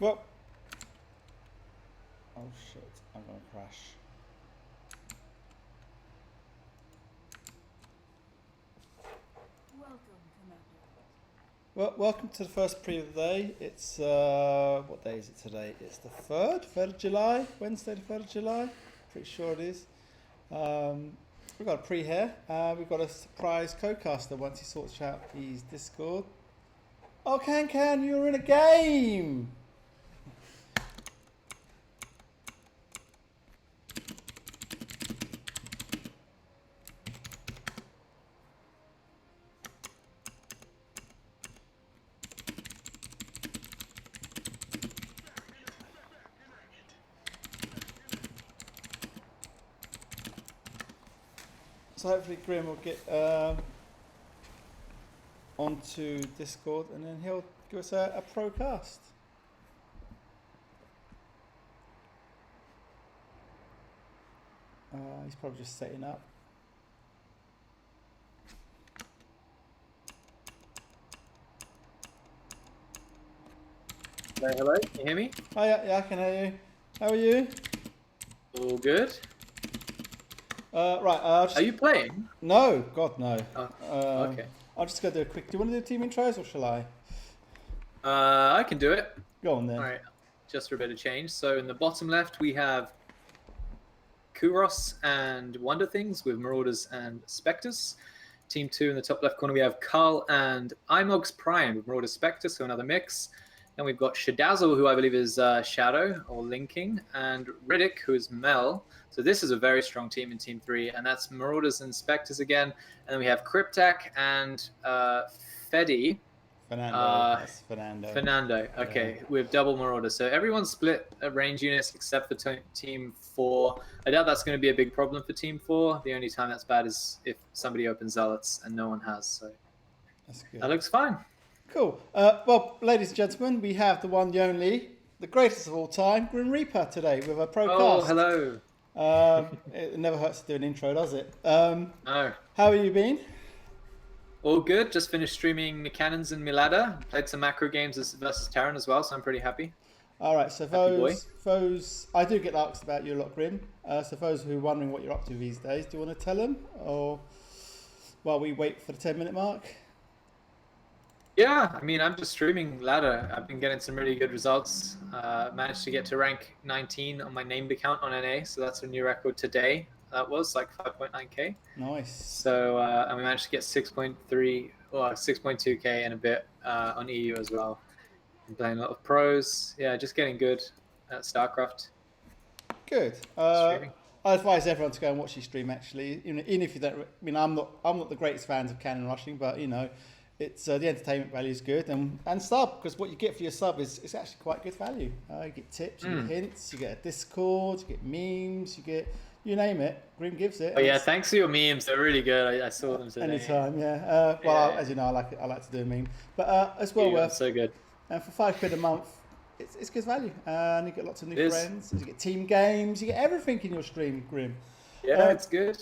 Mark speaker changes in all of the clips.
Speaker 1: Well, oh shit, I'm gonna crash.
Speaker 2: Welcome, Commander.
Speaker 1: Well, welcome to the first pre of the day. It's what day is it today? It's the 3rd of July, Wednesday the 3rd of July. Pretty sure it is. We've got a pre here. We've got a surprise co-caster once he sorts out his Discord. Oh, Can, you're in a game! So hopefully Grim will get onto Discord and then he'll give us a pro cast. He's probably just setting up.
Speaker 3: Hello, can you hear me?
Speaker 1: Oh yeah, I can hear you. How are you?
Speaker 3: All good.
Speaker 1: Right.
Speaker 3: Are you playing?
Speaker 1: No, God no.
Speaker 3: Oh, okay.
Speaker 1: I'll just go do a quick. Do you want to do team intros or shall I?
Speaker 3: I can do it.
Speaker 1: Go on then.
Speaker 3: All right, just for a bit of change. So in the bottom left, we have Kouros and Underthings with Marauders and Spectres. Team 2 in the top left corner, we have Karl and iMoGsPrime with Marauders Spectres, so another mix. Then we've got Shadazzle, who I believe is Shadow or Linking, and Riddick, who is Mel. So this is a very strong team in Team 3, and that's Marauders and Spectres again. And then we have Critpak and Fedi.
Speaker 1: Fernando. That's Fernando.
Speaker 3: Fernando, okay, with double Marauder. So everyone's split at range units except for Team 4. I doubt that's going to be a big problem for Team 4. The only time that's bad is if somebody opens Zealots and no one has. So
Speaker 1: That's good.
Speaker 3: that looks fine.
Speaker 1: Cool. Well, ladies and gentlemen, we have the one, the only, the greatest of all time, Grim Reaper today with a pro cast.
Speaker 3: Hello.
Speaker 1: It never hurts to do an intro, does it?
Speaker 3: No.
Speaker 1: How have you been?
Speaker 3: All good. Just finished streaming Cannons and Milada. Played some macro games versus Terran as well, so I'm pretty happy.
Speaker 1: All right, so those, I do get asked about you a lot, Grim. So those who are wondering what you're up to these days, do you want to tell them? Or while we wait for the 10-minute mark?
Speaker 3: Yeah, I mean, I'm just streaming ladder. I've been getting some really good results. Managed to get to rank 19 on my named account on NA, so that's a new record today. That was like 5.9k.
Speaker 1: Nice.
Speaker 3: So, and we managed to get 6.3 or 6.2k and a bit on EU as well. I'm playing a lot of pros. Yeah, just getting good at StarCraft.
Speaker 1: Good. I advise everyone to go and watch your stream. Actually, even if you don't, I mean, I'm not the greatest fans of cannon rushing, but you know, it's the entertainment value is good, and sub, because what you get for your sub is actually quite good value. You get tips, you get hints, you get a Discord, you get memes, you get, you name it, Grim gives it.
Speaker 3: Oh yeah, thanks for your memes. They're really good. I saw them today.
Speaker 1: Anytime, yeah. Well, as you know, I like to do a meme, but as well worth.
Speaker 3: So good.
Speaker 1: And for £5 a month, it's good value, and you get lots of new friends. You get team games, you get everything in your stream, Grim.
Speaker 3: Yeah, it's good.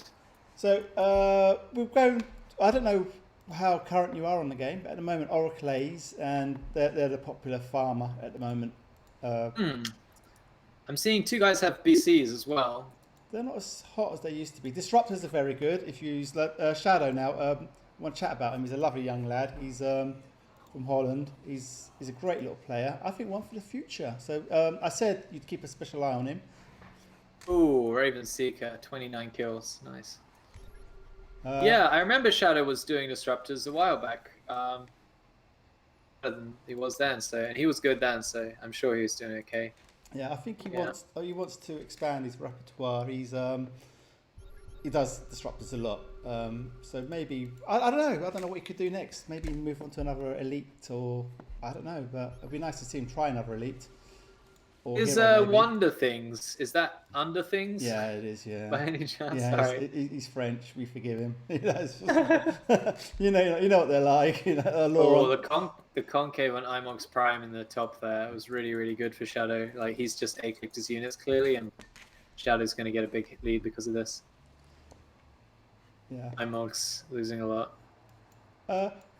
Speaker 1: So we've gone. I don't know how current you are on the game, but at the moment, Oracles, and they're the popular farmer at the moment.
Speaker 3: I'm seeing 2 guys have BCs as well.
Speaker 1: They're not as hot as they used to be. Disruptors are very good. If you use Shadow now, I want to chat about him. He's a lovely young lad. He's from Holland. He's a great little player. I think one for the future. So I said you'd keep a special eye on him.
Speaker 3: Ooh, Raven Seeker, 29 kills. Nice. Yeah, I remember Shadow was doing Disruptors a while back. Better than he was then, and he was good then, so I'm sure he was doing okay.
Speaker 1: Yeah, I think he wants to expand his repertoire. He does Disruptors a lot. So maybe I don't know what he could do next. Maybe move on to another elite, or I don't know. But it'd be nice to see him try another elite.
Speaker 3: Is Underthings? Is that Underthings?
Speaker 1: Yeah, it is. Yeah.
Speaker 3: By any chance?
Speaker 1: Yeah, he's French. We forgive him. You know what they're like. You know,
Speaker 3: the concave on iMoGsPrime in the top there. It was really, really good for Shadow. Like, he's just A-clicked his units clearly, and Shadow's going to get a big lead because of this.
Speaker 1: Yeah.
Speaker 3: iMoG's losing a lot.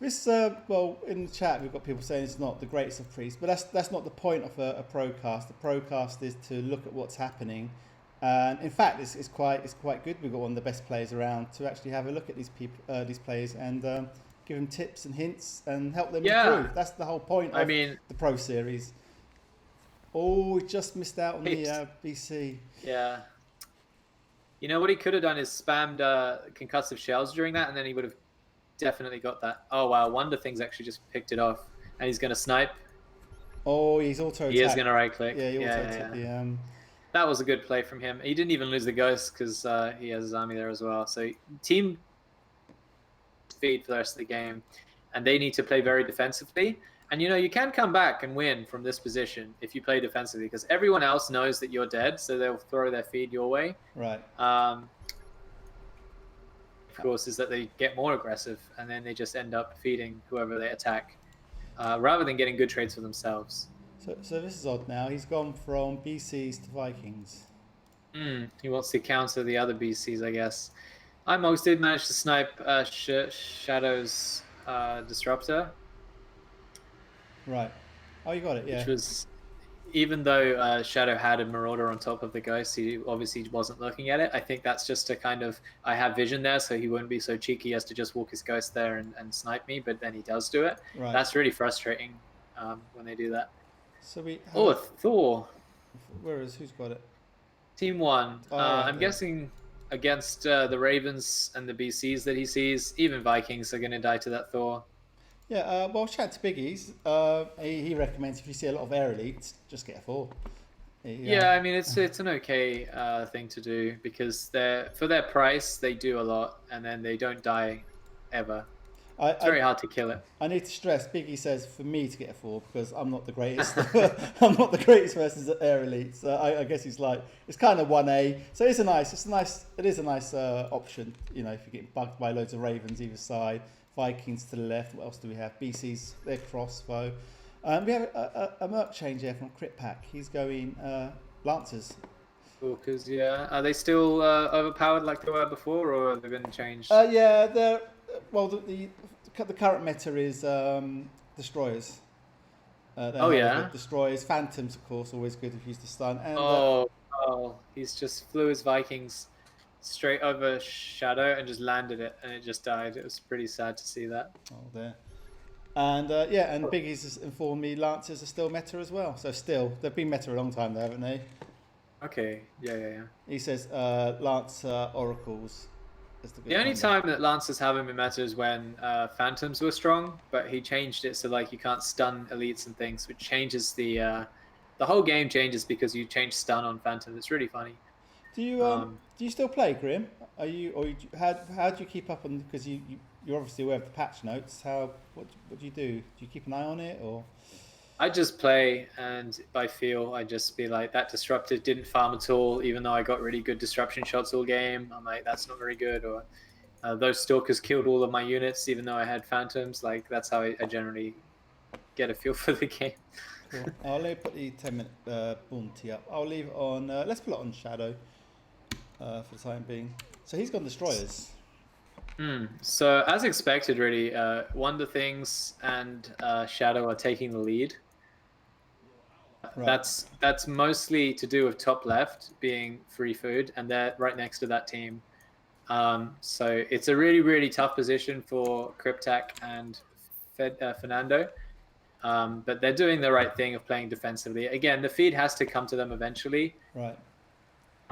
Speaker 1: This well, in the chat we've got people saying it's not the greatest of priests, but that's not the point of a procast. The procast is to look at what's happening, and in fact, it's quite good. We've got one of the best players around to actually have a look at these players, and give them tips and hints and help them improve. That's the whole point of the Pro Series. Oh, we just missed out on the BC.
Speaker 3: Yeah. You know what he could have done is spammed concussive shells during that, and then he would have definitely got that. Oh wow, Underthings actually just picked it off, and he's going to snipe.
Speaker 1: Oh, he's auto-attack.
Speaker 3: He is going to right-click.
Speaker 1: Yeah, he auto-attack.
Speaker 3: Yeah. That was a good play from him. He didn't even lose the ghost because he has his army there as well. So team feed for the rest of the game, and they need to play very defensively. And you can come back and win from this position if you play defensively, because everyone else knows that you're dead, so they'll throw their feed your way.
Speaker 1: Right.
Speaker 3: Of course, is that they get more aggressive, and then they just end up feeding whoever they attack, rather than getting good trades for themselves.
Speaker 1: So this is odd now. He's gone from BCs to Vikings.
Speaker 3: He wants to counter the other BCs, I guess. iMogs did manage to snipe Shadow's Disruptor.
Speaker 1: Right. Oh, you got it, yeah.
Speaker 3: Which was, even though Shadow had a Marauder on top of the Ghost, he obviously wasn't looking at it. I think that's just to kind of, I have vision there, so he wouldn't be so cheeky as to just walk his Ghost there and snipe me, but then he does do it.
Speaker 1: Right.
Speaker 3: That's really frustrating when they do that.
Speaker 1: So
Speaker 3: Thor.
Speaker 1: Who's got it?
Speaker 3: Team 1. I'm guessing against the Ravens and the BCs that he sees, even Vikings are going to die to that Thor.
Speaker 1: Yeah, well, shout to Biggie's. He recommends if you see a lot of air elites, just get a 4.
Speaker 3: Yeah, I mean it's an okay thing to do, because for their price they do a lot, and then they don't die ever. It's very hard to kill it.
Speaker 1: I need to stress, Biggie says for me to get a 4 because I'm not the greatest. I'm not the greatest versus air elites. I guess he's like, it's kind of 1A. So it is a nice option. You know, if you're getting bugged by loads of Ravens either side. Vikings to the left. What else do we have? BC's their crossbow. We have a Merc change here from Critpak. He's going Lancers.
Speaker 3: Walkers, yeah. Are they still overpowered like they were before, or have they been changed?
Speaker 1: Yeah, they're the current meta is destroyers. Destroyers, phantoms, of course, always good if you use the stun. And,
Speaker 3: he's just flew his Vikings straight over Shadow and just landed it, and it just died. It was pretty sad to see that.
Speaker 1: Oh, there. And and Biggie's has informed me Lancers are still meta as well. So they've been meta a long time though, haven't they?
Speaker 3: Okay, yeah.
Speaker 1: He says Lancer Oracles.
Speaker 3: The only time that Lancers haven't been meta is when Phantoms were strong, but he changed it so like you can't stun elites and things, which changes the whole game changes because you change stun on Phantoms. It's really funny.
Speaker 1: Do you still play, Grim? How do you keep up on? Because you're obviously aware of the patch notes. What do you do? Do you keep an eye on it, or?
Speaker 3: I just play, and by feel, I just be like, that Disruptor didn't farm at all, even though I got really good disruption shots all game. I'm like, that's not very good. Or those Stalkers killed all of my units, even though I had Phantoms. Like, that's how I generally get a feel for the game.
Speaker 1: Cool. I'll put the 10-minute bounty up. I'll leave it on. Let's put it on Shadow for the time being. So he's gone Destroyers.
Speaker 3: So as expected, really, Underthings and Shadow are taking the lead. Right. That's mostly to do with top left being free food, and they're right next to that team. So it's a really, really tough position for Critpak and Fernando. But they're doing the right thing of playing defensively. Again, the feed has to come to them eventually.
Speaker 1: Right.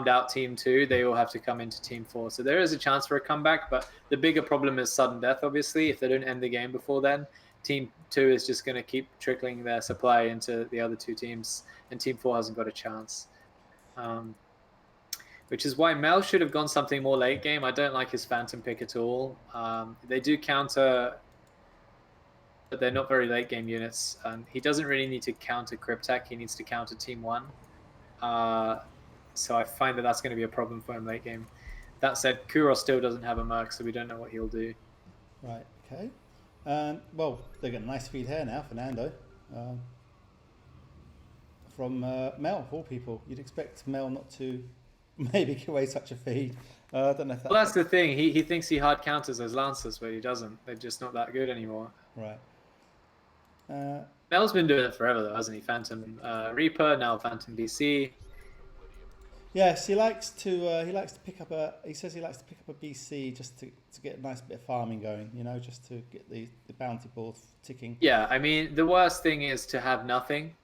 Speaker 3: Out team 2, they all have to come into team 4. So there is a chance for a comeback, but the bigger problem is sudden death, obviously. If they don't end the game before then, team 2 is just going to keep trickling their supply into the other 2 teams, and team 4 hasn't got a chance. Which is why Mel should have gone something more late game. I don't like his Phantom pick at all. They do counter, but they're not very late game units. He doesn't really need to counter Critpak. He needs to counter team 1. So I find that that's going to be a problem for him late game. That said, Kouros still doesn't have a Merc, so we don't know what he'll do.
Speaker 1: Right, okay. Well, they got a nice feed here now, Fernando. From Mel, of all people. You'd expect Mel not to maybe give away such a feed. I don't know if
Speaker 3: Well, that's the thing. He thinks he hard counters those Lancers, but he doesn't. They're just not that good anymore.
Speaker 1: right.
Speaker 3: Mel's been doing it forever, though, hasn't he? Phantom Reaper, now Phantom BC.
Speaker 1: Yes, he likes to pick up a. He says he likes to pick up a BC just to get a nice bit of farming going. You know, just to get the bounty board ticking.
Speaker 3: Yeah, I mean, the worst thing is to have nothing.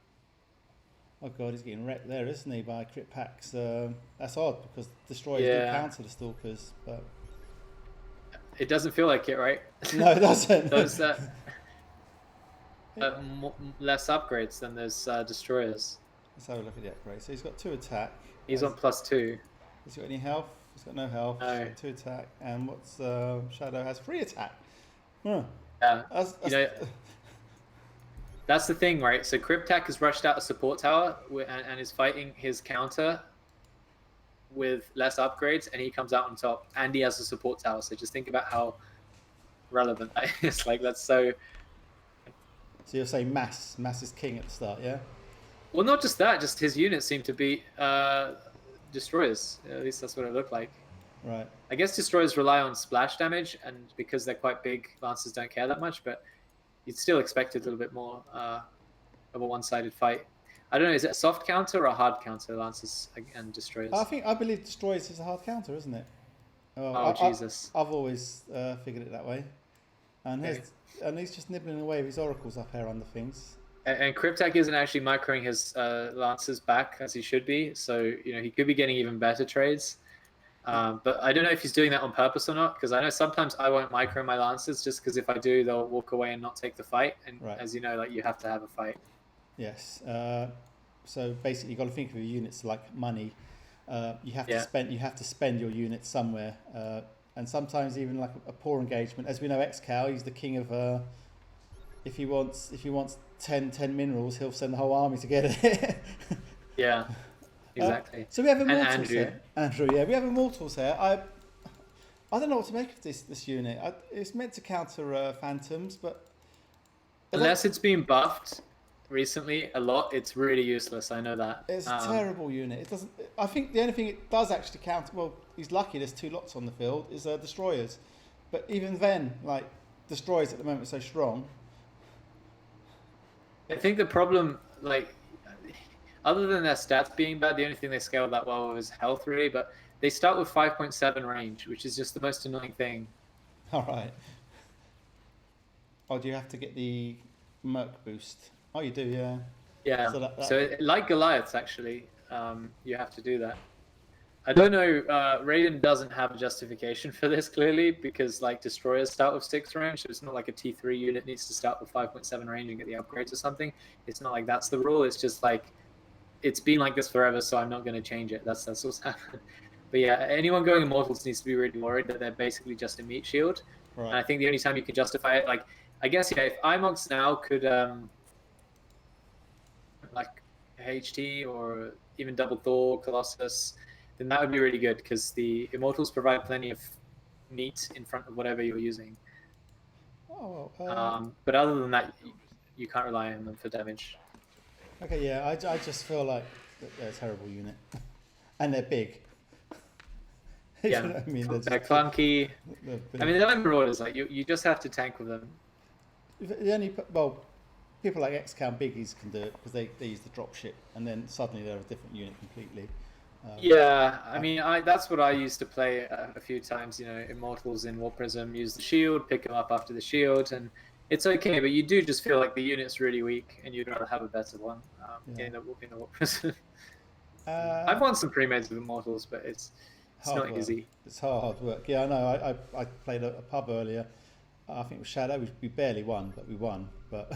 Speaker 1: Oh god, he's getting wrecked there, isn't he? By Critpak's. That's odd because destroyers do counter the stalkers, but
Speaker 3: it doesn't feel like it, right?
Speaker 1: No, it doesn't.
Speaker 3: Those less upgrades than those destroyers.
Speaker 1: Let's have a look at the upgrade. So he's got 2 attack.
Speaker 3: He's on +2.
Speaker 1: Has he got any health? He's got no health.
Speaker 3: No.
Speaker 1: He's got 2 attack. And what's Shadow has 3 attack.
Speaker 3: Yeah. That's the thing, right? So Critpak has rushed out a support tower and is fighting his counter with less upgrades, and he comes out on top, and he has a support tower. So just think about how relevant that is. Like, that's so...
Speaker 1: So you're saying mass is king at the start, yeah?
Speaker 3: Well, not just that, just his units seem to be destroyers. At least that's what it looked like.
Speaker 1: Right.
Speaker 3: I guess destroyers rely on splash damage, and because they're quite big, Lancers don't care that much, but you'd still expect a little bit more of a one-sided fight. I don't know, is it a soft counter or a hard counter, Lancers and destroyers?
Speaker 1: I believe destroyers is a hard counter, isn't it?
Speaker 3: Jesus.
Speaker 1: I've always figured it that way. And he's just nibbling away with his oracles up here under things.
Speaker 3: And Critpak isn't actually microing his Lancers back as he should be, so he could be getting even better trades. But I don't know if he's doing that on purpose or not, because I know sometimes I won't micro my Lancers just because if I do, they'll walk away and not take the fight. And as you know, like, you have to have a fight.
Speaker 1: Yes. So basically, you've got to think of your units like money. You have to spend your units somewhere, and sometimes even like a poor engagement. As we know, X-Cow, he's the king of. If he wants 10 minerals, he'll send the whole army to get it.
Speaker 3: Yeah, exactly.
Speaker 1: So we have Immortals here. Andrew, yeah, we have Immortals here. I don't know what to make of this unit. It's meant to counter Phantoms, but
Speaker 3: unless it's been buffed recently a lot, it's really useless. I know that.
Speaker 1: It's a terrible unit. It doesn't. I think the only thing it does actually counter. Well, he's lucky. There's 2 lots on the field. Is destroyers, but even then, like, destroyers at the moment are so strong.
Speaker 3: I think the problem, like, other than their stats being bad, the only thing they scaled that well was health, really. But they start with 5.7 range, which is just the most annoying thing.
Speaker 1: All right. Oh, do you have to get the Merc boost? Oh, you do, yeah.
Speaker 3: Yeah. So like Goliaths, actually, you have to do that. I don't know. Raiden doesn't have a justification for this, clearly, because like destroyers start with 6 range, so it's not like a T3 unit needs to start with 5.7 range and get the upgrades or something. It's not like that's the rule. It's just like it's been like this forever, so I'm not going to change it. That's what's happened. But yeah, anyone going Immortals needs to be really worried that they're basically just a meat shield. Right. And I think the only time you can justify it, like, I guess, yeah, if iMoGs now could like HT or even double Thor, Colossus, then that would be really good, because the Immortals provide plenty of meat in front of whatever you're using. But other than that, you can't rely on them for damage.
Speaker 1: Okay, yeah, I just feel like they're a terrible unit. And they're big.
Speaker 3: Yeah,
Speaker 1: you know what I mean?
Speaker 3: They're clunky. I mean, they're Marauders, like, you just have to tank with them.
Speaker 1: People like X-Cow Biggies can do it, because they use the dropship, and then suddenly they're a different unit completely.
Speaker 3: Yeah, I mean, that's what I used to play a few times. Immortals in War Prism, use the shield, pick them up after the shield, and it's okay. But you do just feel like the unit's really weak, and you'd rather have a better one in the War Prism. I've won some pre-mades with Immortals, but it's not easy.
Speaker 1: It's hard work. Yeah, I know. I played a pub earlier. I think it was Shadow. We barely won, but we won. But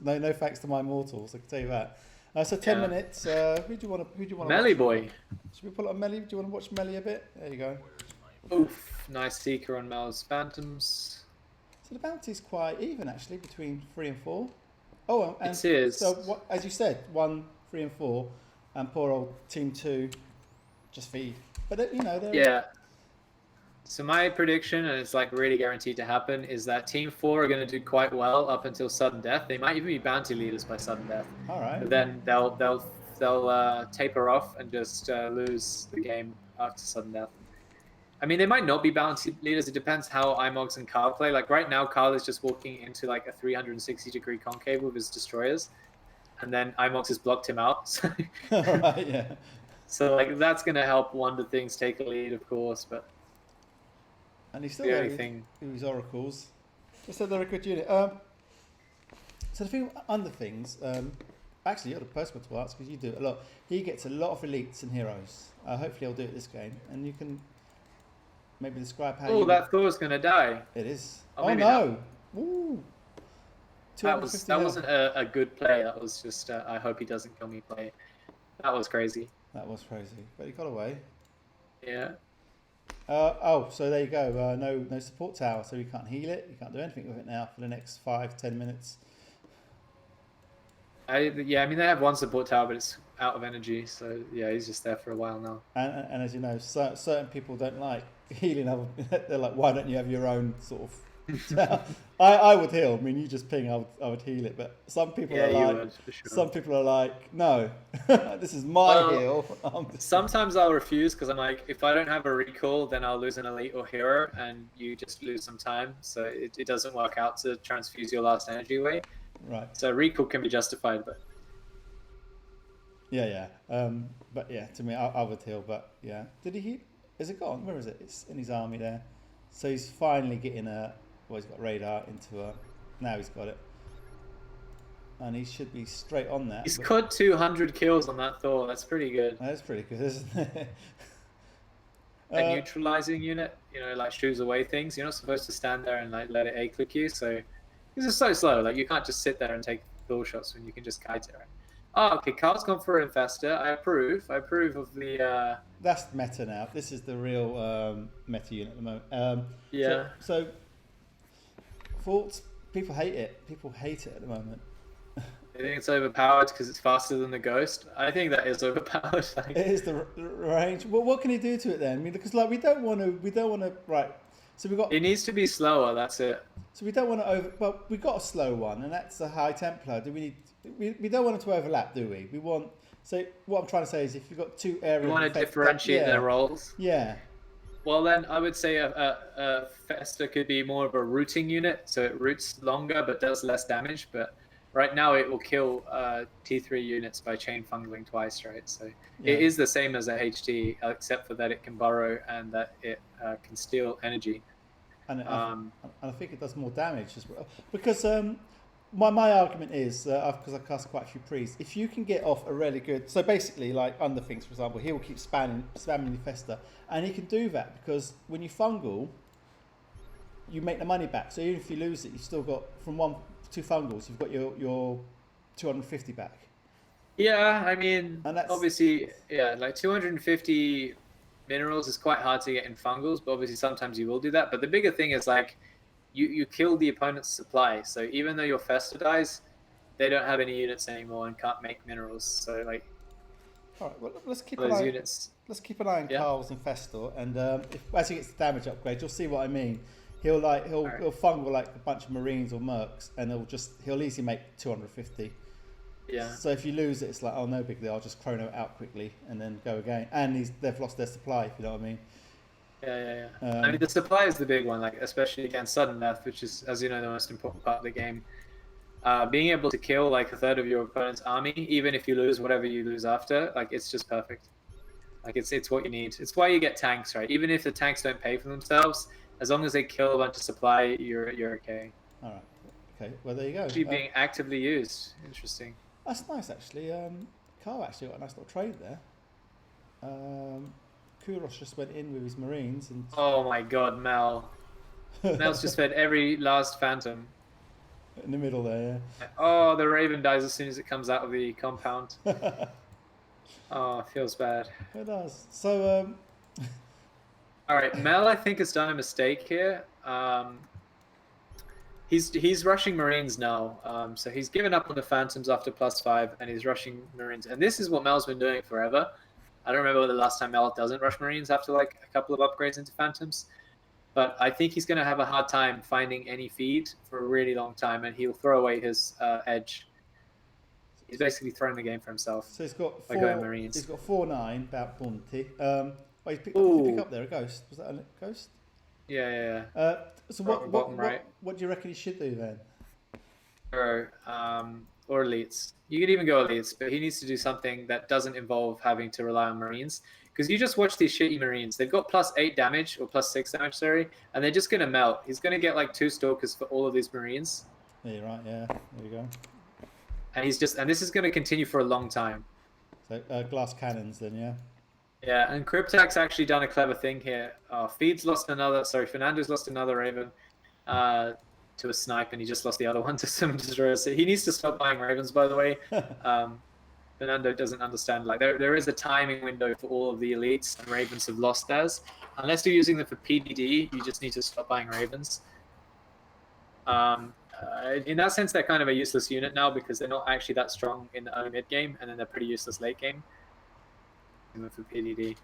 Speaker 1: no thanks to my Immortals, I can tell you that. So 10 minutes. Who do you want to?
Speaker 3: Melli
Speaker 1: watch?
Speaker 3: boy.
Speaker 1: Should we pull up Melli? Do you want to watch Melli a bit? There you go.
Speaker 3: Oof, nice seeker on Mel's Phantoms.
Speaker 1: So the bounty's quite even actually between 3 and 4. Oh, and
Speaker 3: it is.
Speaker 1: So as you said, 1, 3, and 4, and poor old Team 2 just feed. But they're
Speaker 3: yeah. So my prediction, and it's like really guaranteed to happen, is that Team 4 are going to do quite well up until sudden death. They might even be bounty leaders by sudden death.
Speaker 1: All right.
Speaker 3: But then they'll they'll taper off and just lose the game after sudden death. I mean, they might not be balanced leaders. It depends how iMoGs and Karl play. Like right now, Karl is just walking into like a 360-degree concave with his destroyers, and then iMoGs has blocked him out. So,
Speaker 1: Right, yeah.
Speaker 3: so like that's gonna help Underthings take a lead, of course. But
Speaker 1: And he's still
Speaker 3: the
Speaker 1: there
Speaker 3: only
Speaker 1: with
Speaker 3: thing,
Speaker 1: his oracles. Just said they're a good unit. So the thing under things, actually you're the person to ask because you do it a lot. He gets a lot of elites and heroes. Hopefully he'll do it this game, and you can maybe describe how.
Speaker 3: oh, that Thor's gonna die.
Speaker 1: It is.
Speaker 3: Oh,
Speaker 1: Oh no! Ooh.
Speaker 3: That wasn't a good play. That was just I hope he doesn't kill me play. That was crazy.
Speaker 1: That was crazy, but he got away.
Speaker 3: Yeah.
Speaker 1: Oh, so there you go. No support tower, so you can't heal it. You can't do anything with it now for the next 5-10 minutes.
Speaker 3: Yeah, I mean they have one support tower, but it's out of energy. So yeah, he's just there for a while now.
Speaker 1: And as you know, certain people don't like healing other. They're like, why don't you have your own sort of? I would heal. I mean, you just ping. I would heal it. But some people are like,
Speaker 3: would, for sure.
Speaker 1: Some people are like, no, this is my heal.
Speaker 3: Sometimes I'll refuse because I'm like, if I don't have a recall, then I'll lose an elite or hero, and you just lose some time. So it doesn't work out to transfuse your last energy away.
Speaker 1: Right.
Speaker 3: So recall can be justified, but
Speaker 1: yeah. But yeah, to me, I would heal. But yeah, did he heal? Is it gone? Where is it? It's in his army there. So he's finally getting he's got radar into now he's got it. And he should be straight on that.
Speaker 3: He's got 200 kills on that Thor. That's pretty good.
Speaker 1: That's pretty good, isn't it?
Speaker 3: A neutralizing unit, like shoos away things. You're not supposed to stand there and like let it A-click you. So this is so slow. Like you can't just sit there and take Thor shots when you can just kite it. Right? Oh, okay. Karl's gone for Infester. I approve. I approve of the.
Speaker 1: That's meta now. This is the real meta unit at the moment.
Speaker 3: Yeah.
Speaker 1: So thoughts. People hate it. People hate it at the moment.
Speaker 3: I think it's overpowered because it's faster than the Ghost. I think that is overpowered.
Speaker 1: It is the range. Well, what can he do to it then? I mean, because like we don't want to. Right. So we got.
Speaker 3: It needs to be slower. That's it.
Speaker 1: So we don't want to but we got a slow one, and that's a High Templar. Do we need? We don't want it to overlap, do we? We want. So what I'm trying to say is, if you've got two areas,
Speaker 3: you want to differentiate their roles.
Speaker 1: Yeah.
Speaker 3: Well, then I would say a Fester could be more of a rooting unit, so it roots longer but does less damage. But right now it will kill T3 units by chain fungling twice, right? So it is the same as a HT, except for that it can burrow and that it can steal energy.
Speaker 1: And I think it does more damage as well. Because my argument is, because I cast quite a few priests, if you can get off a really good... So basically, like Underthings, for example, he will keep spamming the Fester. And he can do that because when you fungal, you make the money back. So even if you lose it, you've still got, from 2 fungals, you've got your 250 back.
Speaker 3: Yeah, I mean, obviously, like 250 minerals is quite hard to get in fungals, but obviously sometimes you will do that. But the bigger thing is like, you kill the opponent's supply. So even though your Fester dies, they don't have any units anymore and can't make minerals. So like,
Speaker 1: all right, well, let's keep
Speaker 3: those units.
Speaker 1: Let's keep an eye on Karl's and Fester, and as he gets the damage upgrade, you'll see what I mean. He'll fungal like a bunch of Marines or Mercs, and he'll easily make 250.
Speaker 3: Yeah.
Speaker 1: So if you lose it, it's like, oh, no big deal. I'll just chrono it out quickly and then go again. And they've lost their supply, if you know what I mean.
Speaker 3: Yeah. I mean, the supply is the big one, like especially against sudden death, which is, as you know, the most important part of the game. Being able to kill like a third of your opponent's army, even if you lose whatever you lose after, like it's just perfect. Like it's what you need. It's why you get tanks, right? Even if the tanks don't pay for themselves, as long as they kill a bunch of supply, you're okay.
Speaker 1: All right. Okay. Well, there you go.
Speaker 3: Actually, being actively used. Interesting.
Speaker 1: That's nice, actually. Karl actually got a nice little trade there. Kouros just went in with his Marines and.
Speaker 3: Oh my God, Mel! Mel's just fed every last Phantom.
Speaker 1: In the middle there, yeah.
Speaker 3: Oh, the Raven dies as soon as it comes out of the compound. Oh, it feels bad.
Speaker 1: It does. So,
Speaker 3: all right, Mel, I think has done a mistake here. He's rushing Marines now. So he's given up on the Phantoms after +5, and he's rushing Marines. And this is what Mel's been doing forever. I don't remember the last time Mel doesn't rush Marines after like a couple of upgrades into Phantoms. But I think he's going to have a hard time finding any feed for a really long time, and he'll throw away his edge. He's basically throwing the game for himself.
Speaker 1: So he's got
Speaker 3: by going Marines.
Speaker 1: He's got 4-9 about Bounty. He picked up there a ghost. Was that a ghost?
Speaker 3: Yeah.
Speaker 1: So
Speaker 3: Right.
Speaker 1: What do you reckon he should do then?
Speaker 3: Or elites. You could even go elites, but he needs to do something that doesn't involve having to rely on Marines. Because you just watch these shitty Marines. They've got +8 damage, or +6 damage, sorry, and they're just going to melt. He's going to get like 2 Stalkers for all of these Marines.
Speaker 1: Yeah, you're right, yeah. There you go.
Speaker 3: And this is going to continue for a long time.
Speaker 1: So glass cannons then, yeah?
Speaker 3: Yeah, and Critpak's actually done a clever thing here. Fernando's lost another Raven to a snipe, and he just lost the other one to some destroyers. So he needs to stop buying Ravens, by the way. Fernando doesn't understand. Like there is a timing window for all of the elites, and Ravens have lost theirs. Unless you're using them for PDD, you just need to stop buying Ravens. In that sense, they're kind of a useless unit now because they're not actually that strong in the early mid game, and then they're pretty useless late game. For PDD.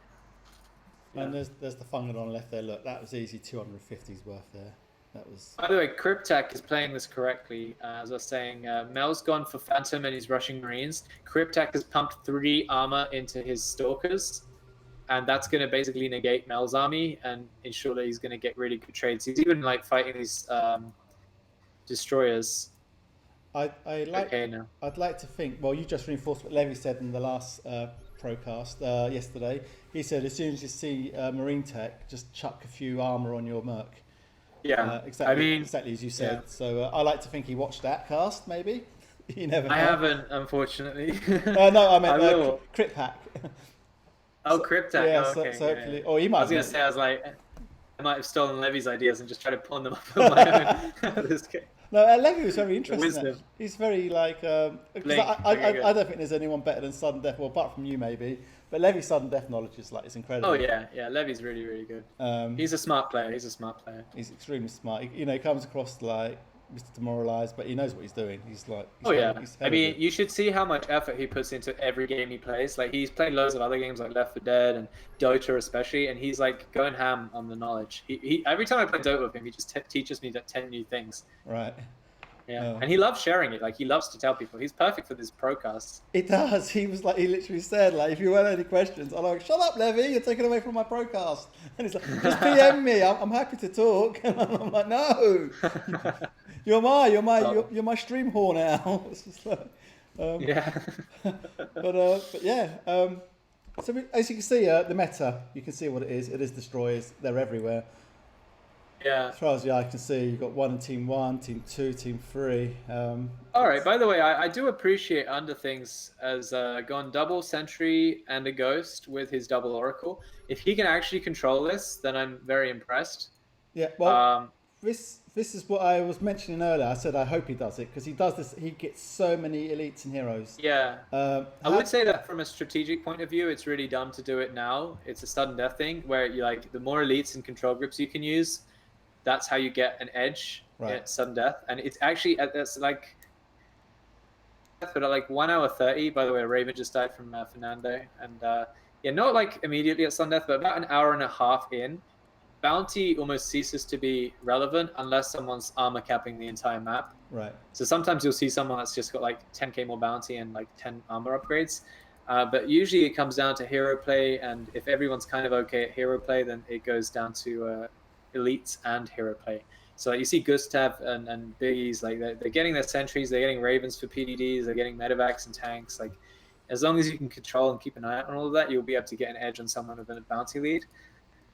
Speaker 1: Yeah. And there's the Fungal on left there. Look, that was easy 250s worth there. That was.
Speaker 3: By the way, Critpak is playing this correctly. As I was saying, Mel's gone for Phantom and he's rushing Marines. Critpak has pumped 3 armor into his Stalkers, and that's going to basically negate Mel's army and ensure that he's going to get really good trades. He's even like fighting these destroyers.
Speaker 1: I'd like to think. Well, you just reinforced what Levy said in the last procast yesterday. He said as soon as you see Marine tech, just chuck a few armor on your Merc.
Speaker 3: Yeah,
Speaker 1: exactly as you said. Yeah. So I like to think he watched that cast. Maybe you never know.
Speaker 3: I haven't, unfortunately.
Speaker 1: No, I meant Critpak.
Speaker 3: Oh, Critpak.
Speaker 1: Yeah,
Speaker 3: oh, okay.
Speaker 1: So hopefully, or he might.
Speaker 3: I was gonna say, I might have stolen Levy's ideas and just tried to pawn them up on my own. This game.
Speaker 1: No, Levy was very interesting. He's very like. I don't think there's anyone better than Sudden Death, well, apart from you maybe. But Levy's Sudden Death knowledge is incredible.
Speaker 3: Oh yeah. Levy's really, really good. He's a smart player.
Speaker 1: He's extremely smart. He comes across like Mr. Demoralized, but he knows what he's doing. He's
Speaker 3: you should see how much effort he puts into every game he plays. Like he's played loads of other games like Left 4 Dead and Dota especially, and he's like going ham on the knowledge. He every time I play Dota with him, he just teaches me 10 new things.
Speaker 1: Right.
Speaker 3: Yeah, and he loves sharing it. Like he loves to tell people. He's perfect for this procast.
Speaker 1: It does. He literally said, like, if you weren't any questions, I'm like, shut up, Levy, you're taking away from my procast. And he's like, just PM me. I'm happy to talk. And I'm like, no, you're my stream whore now. It's just like,
Speaker 3: yeah.
Speaker 1: but yeah. So as you can see, the meta, you can see what it is. It is destroyers. They're everywhere.
Speaker 3: Yeah.
Speaker 1: As far as the eye can see, you've got Team 1, Team 2, Team 3.
Speaker 3: All right. By the way, I do appreciate Underthings as gone double Sentry and a Ghost with his double Oracle. If he can actually control this, then I'm very impressed.
Speaker 1: Yeah. Well, this is what I was mentioning earlier. I said I hope he does it because he does this. He gets so many elites and heroes.
Speaker 3: Yeah. I would say that from a strategic point of view, it's really dumb to do it now. It's a sudden death thing where you the more elites and control groups you can use, that's how you get an edge at sudden death. And it's actually that's like, but at like 1 hour 30. By the way, Raven just died from Fernando, and not like immediately at sudden death, but about an hour and a half in, bounty almost ceases to be relevant unless someone's armor capping the entire map.
Speaker 1: Right.
Speaker 3: So sometimes you'll see someone that's just got like 10k more bounty and like 10 armor upgrades. But usually it comes down to hero play, and if everyone's kind of okay at hero play, then it goes down to elites and hero play. So you see Gustav and Biggies, like they're getting their sentries, they're getting Ravens for PDDs, they're getting medevacs and tanks. Like as long as you can control and keep an eye out on all of that, you'll be able to get an edge on someone with a bounty lead.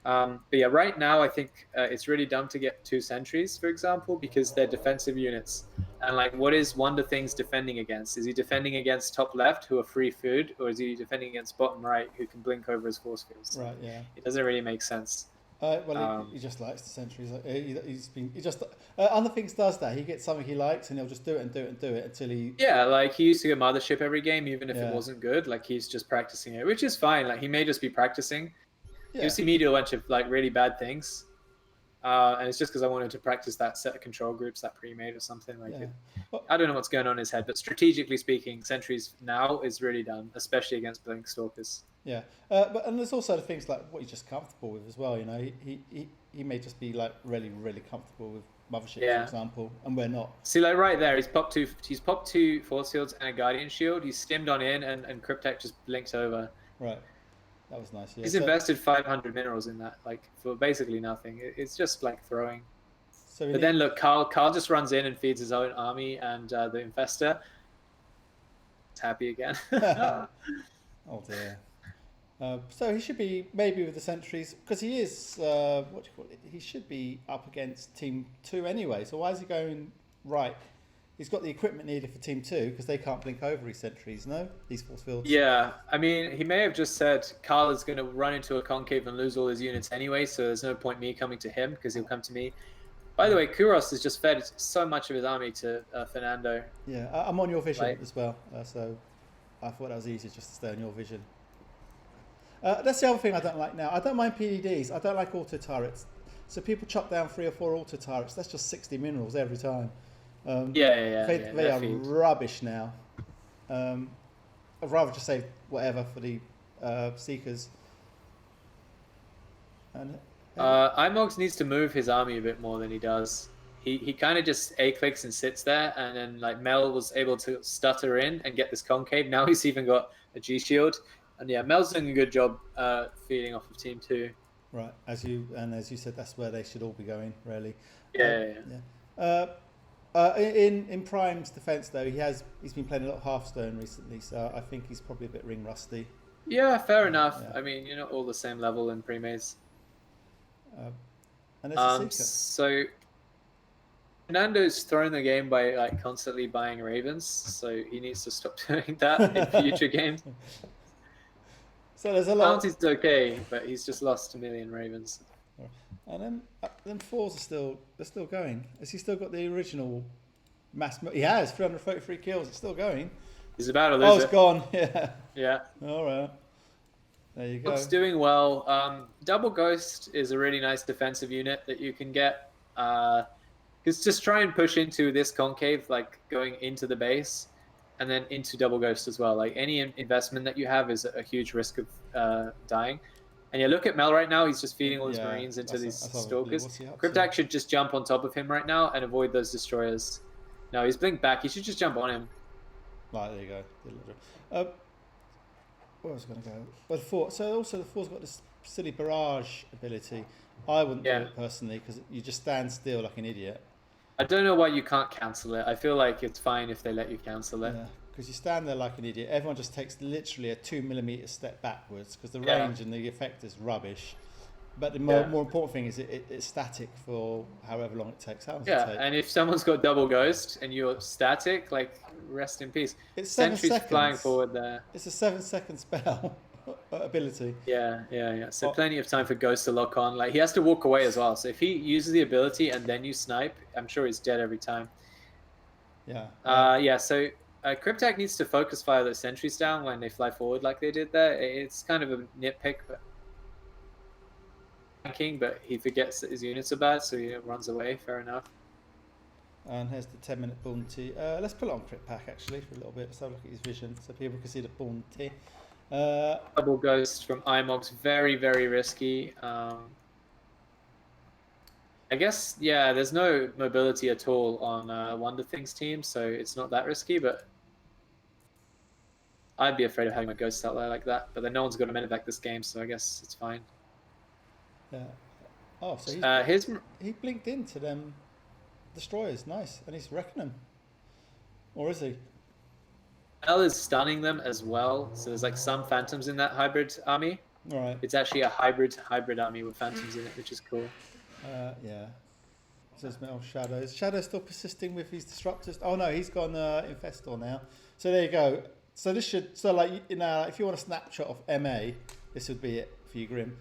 Speaker 3: But yeah, right now I think it's really dumb to get 2 sentries, for example, because they're defensive units. And like, what is Underthings defending against? Is he defending against top left, who are free food, or is he defending against bottom right, who can blink over his force fields?
Speaker 1: Right. Yeah.
Speaker 3: It doesn't really make sense.
Speaker 1: He just likes the sentries. Underthings does that. He gets something he likes, and he'll just do it until he.
Speaker 3: Yeah, like he used to go Mothership every game, even if it wasn't good. Like he's just practicing it, which is fine. Like he may just be practicing. Yeah. You see me do a bunch of like really bad things, and it's just because I wanted to practice that set of control groups that pre-made or something like it. I don't know what's going on in his head, but strategically speaking, sentries now is really dumb, especially against blink stalkers.
Speaker 1: Yeah, and there's also the things like what he's just comfortable with as well. You know, he may just be like really comfortable Mothership, for
Speaker 3: Yeah.
Speaker 1: example, and we're not.
Speaker 3: See, like right there, he's popped two force fields and a guardian shield. He's stimmed on in, and Critpak just blinks over.
Speaker 1: Right. That was nice. Yeah.
Speaker 3: He's invested 500 minerals in that, like for basically nothing. It's just like throwing.
Speaker 1: So
Speaker 3: But then look, Karl just runs in and feeds his own army, and the infestor is happy again.
Speaker 1: Oh dear. So he should be maybe with the sentries because he is what do you call it? He should be up against Team 2 anyway. So why is he going right? He's got the equipment needed for Team 2 because they can't blink over his sentries. No, these force fields.
Speaker 3: Yeah, I mean, he may have just said Karl is going to run into a concave and lose all his units anyway, so there's no point me coming to him because he'll come to me. By the way, Kouros has just fed so much of his army to Fernando.
Speaker 1: Yeah, I'm on your vision as well, so I thought that was easier just to stay on your vision. That's the other thing I don't like now. I don't mind PDDs. I don't like auto turrets. So people chop down 3 or 4 auto turrets. That's just 60 minerals every time. They are rubbish now. I'd rather just say whatever for the Seekers. And
Speaker 3: iMoGs needs to move his army a bit more than he does. He kind of just A-clicks and sits there, and then like Mel was able to stutter in and get this concave. Now he's even got a G-shield. And yeah, Mel's doing a good job feeding off of Team 2.
Speaker 1: Right, as you said, that's where they should all be going, really.
Speaker 3: Yeah.
Speaker 1: In Prime's defence, though, he's been playing a lot of Hearthstone recently, so I think he's probably a bit ring rusty.
Speaker 3: Yeah, fair enough. Yeah. I mean, you're not all the same level in pre-maze.
Speaker 1: And there's a Seeker.
Speaker 3: So Fernando's thrown the game by like constantly buying Ravens, so he needs to stop doing that in future games.
Speaker 1: So there's a lot.
Speaker 3: Bounty's okay, but he's just lost 1 million Ravens.
Speaker 1: And then fours are still going. Has he still got the original mass? He has 333 kills. It's still going.
Speaker 3: He's about to lose it.
Speaker 1: Oh, it's gone. Yeah.
Speaker 3: Yeah.
Speaker 1: All right. There you go.
Speaker 3: It's doing well. Double Ghost is a really nice defensive unit that you can get. Because just try and push into this concave, like going into the base. And then into Double Ghost as well. Like any investment that you have is a huge risk of dying. And you look at Mel right now; he's just feeding all his Marines into these stalkers. Critpak should just jump on top of him right now and avoid those destroyers. No, he's blinked back. He should just jump on him.
Speaker 1: Right, there you go. Where was I going to go? Well, so also the four's got this silly barrage ability. I wouldn't do it personally because you just stand still like an idiot.
Speaker 3: I don't know why you can't cancel it. I feel like it's fine if they let you cancel it.
Speaker 1: Yeah, because you stand there like an idiot. Everyone just takes literally a 2 millimeter step backwards because the range and the effect is rubbish. But the more important thing is it's static for however long it takes. How long does it take?
Speaker 3: And if someone's got Double Ghost and you're static, like rest in peace.
Speaker 1: It's 7
Speaker 3: Sentry's
Speaker 1: seconds.
Speaker 3: flying forward there.
Speaker 1: It's a 7-second spell. Ability.
Speaker 3: Yeah. So plenty of time for Ghost to lock on. Like he has to walk away as well. So if he uses the ability and then you snipe, I'm sure he's dead every time.
Speaker 1: Yeah.
Speaker 3: So Critpak needs to focus fire those sentries down when they fly forward like they did there. It's kind of a nitpick, but he forgets that his units are bad, so he runs away. Fair enough.
Speaker 1: And here's the 10-minute bounty. Let's put it on Critpak actually for a little bit. Let's have a look at his vision so people can see the bounty.
Speaker 3: Double Ghost from iMoGs, very, very risky. I guess, there's no mobility at all on Underthings team, so it's not that risky, but I'd be afraid of having a Ghost out there like that. But then no one's got a medevac this game, so I guess it's fine.
Speaker 1: Yeah. Oh, so he blinked into them destroyers, nice, and he's wrecking them. Or is he?
Speaker 3: Mel is stunning them as well, so there's like some phantoms in that hybrid army.
Speaker 1: All right.
Speaker 3: It's actually a hybrid army with phantoms in it, which is cool.
Speaker 1: Yeah. So there's Metal Shadows. Shadow's still persisting with his disruptors. Oh no, he's gone Infestor now. So there you go. So this should if you want a snapshot of MA, this would be it for you, Grim.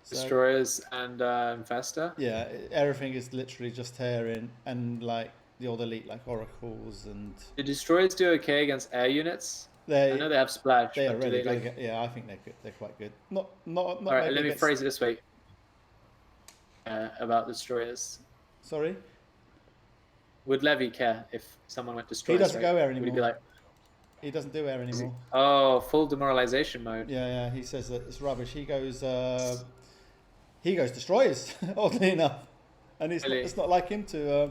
Speaker 1: So,
Speaker 3: Destroyers and Infestor.
Speaker 1: Yeah, everything is literally just tearing and like the old elite like oracles and.
Speaker 3: Do destroyers do okay against air units? I know they have splash.
Speaker 1: They are really good. I think they're good. They're quite good. Not. All
Speaker 3: right, let me phrase it this way. About destroyers.
Speaker 1: Sorry.
Speaker 3: Would Levy care if someone went destroyers?
Speaker 1: He doesn't go air anymore.
Speaker 3: Would he be like?
Speaker 1: He doesn't do air anymore.
Speaker 3: Oh, full demoralization mode.
Speaker 1: Yeah. He says that it's rubbish. He goes destroyers. Oddly enough. and
Speaker 3: Really?
Speaker 1: it's not like him to.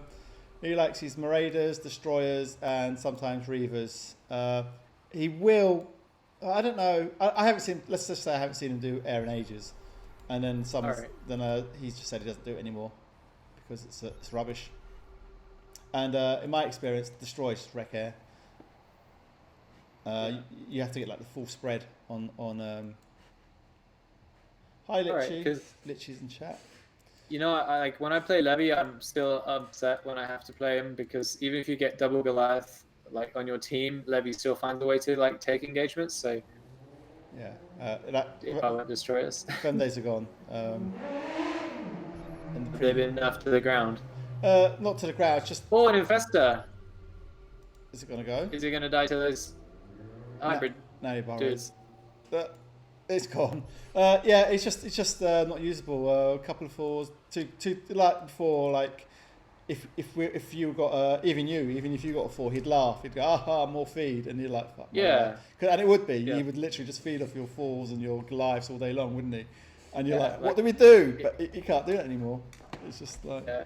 Speaker 1: He likes his Marauders, Destroyers, and sometimes Reavers. He will. I don't know. I haven't seen. Let's just say I haven't seen him do air in ages, and then he's just said he doesn't do it anymore because it's rubbish. And in my experience, Destroyers just wreck air. You have to get like the full spread on. Hi Litchi, Litchi's in chat.
Speaker 3: You know, like when I play Levy, I'm still upset when I have to play him because even if you get double Goliath like on your team, Levy still finds a way to like take engagements. So
Speaker 1: yeah,
Speaker 3: if I won't destroy us,
Speaker 1: 10 days are gone.
Speaker 3: They've been nerfed to the ground.
Speaker 1: Not to the ground. It's just
Speaker 3: an Infestor.
Speaker 1: Is it gonna go?
Speaker 3: Is he gonna die to those hybrid
Speaker 1: dudes? But it's gone. Yeah, it's just not usable. A couple of 4s, two like before. Like if you got even if you got a 4, he'd laugh. He'd go, aha, more feed, and you're like, fuck.
Speaker 3: Yeah.
Speaker 1: And it would be. Yeah. He would literally just feed off your 4s and your Goliaths all day long, wouldn't he? And you're like, what do we do? But you can't do it anymore. It's just like.
Speaker 3: Yeah.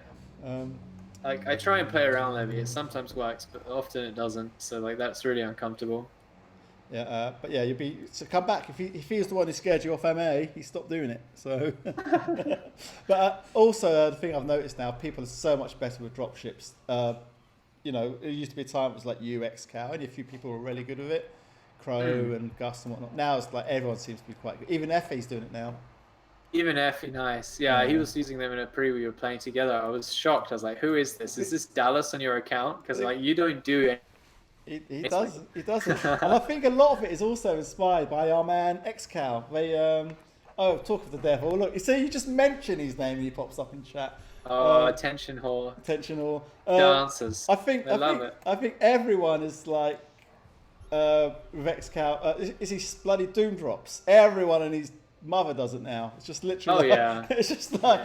Speaker 3: Like I try and play around Levy. It sometimes works, but often it doesn't. So like that's really uncomfortable.
Speaker 1: Yeah, but yeah, come back if he was the one who scared you off MA, he stopped doing it. So, but also the thing I've noticed now, people are so much better with dropships. You know, it used to be a time it was like iMoGsPrime, and a few people were really good with it, Crow and Gus and whatnot. Now it's like everyone seems to be quite good. Even Effie's doing it now.
Speaker 3: Even Effie, nice. Yeah, he was using them in a pre we were playing together. I was shocked. I was like, who is this? Is this Dallas on your account? Because like you don't do it.
Speaker 1: He does. And I think a lot of it is also inspired by our man Xcal. They talk of the devil. Look, you see, you just mention his name and he pops up in chat.
Speaker 3: Attention whore.
Speaker 1: Attention whore.
Speaker 3: Dancers.
Speaker 1: I think everyone is like with Xcal. Is he bloody Doom drops? Everyone and his mother does it now. It's just literally. It's just like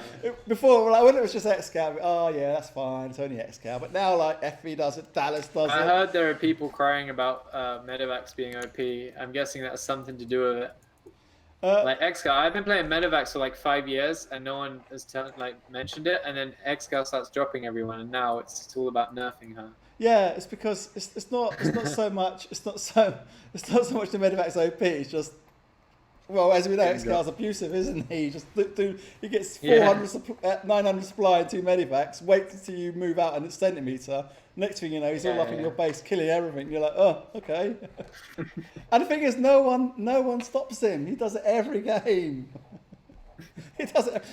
Speaker 1: before. Like when it was just Xcal. Oh yeah, that's fine. It's only Xcal. But now like Effie does it. Dallas does it.
Speaker 3: I heard there are people crying about Medivacs being OP. I'm guessing that's something to do with it. Like Xcal, I've been playing Medivacs for like 5 years, and no one has mentioned it. And then Xcal starts dropping everyone, and now it's all about nerfing her.
Speaker 1: Yeah, it's because it's not so much the Medivacs OP. It's just. Well, as we know, Xcal's abusive, isn't he? He gets 900 supply and 2 medivacs, waits until you move out a centimetre. Next thing you know, he's all up in your base, killing everything. You're like, oh, okay. And the thing is, no one stops him. He does it every game. He does it,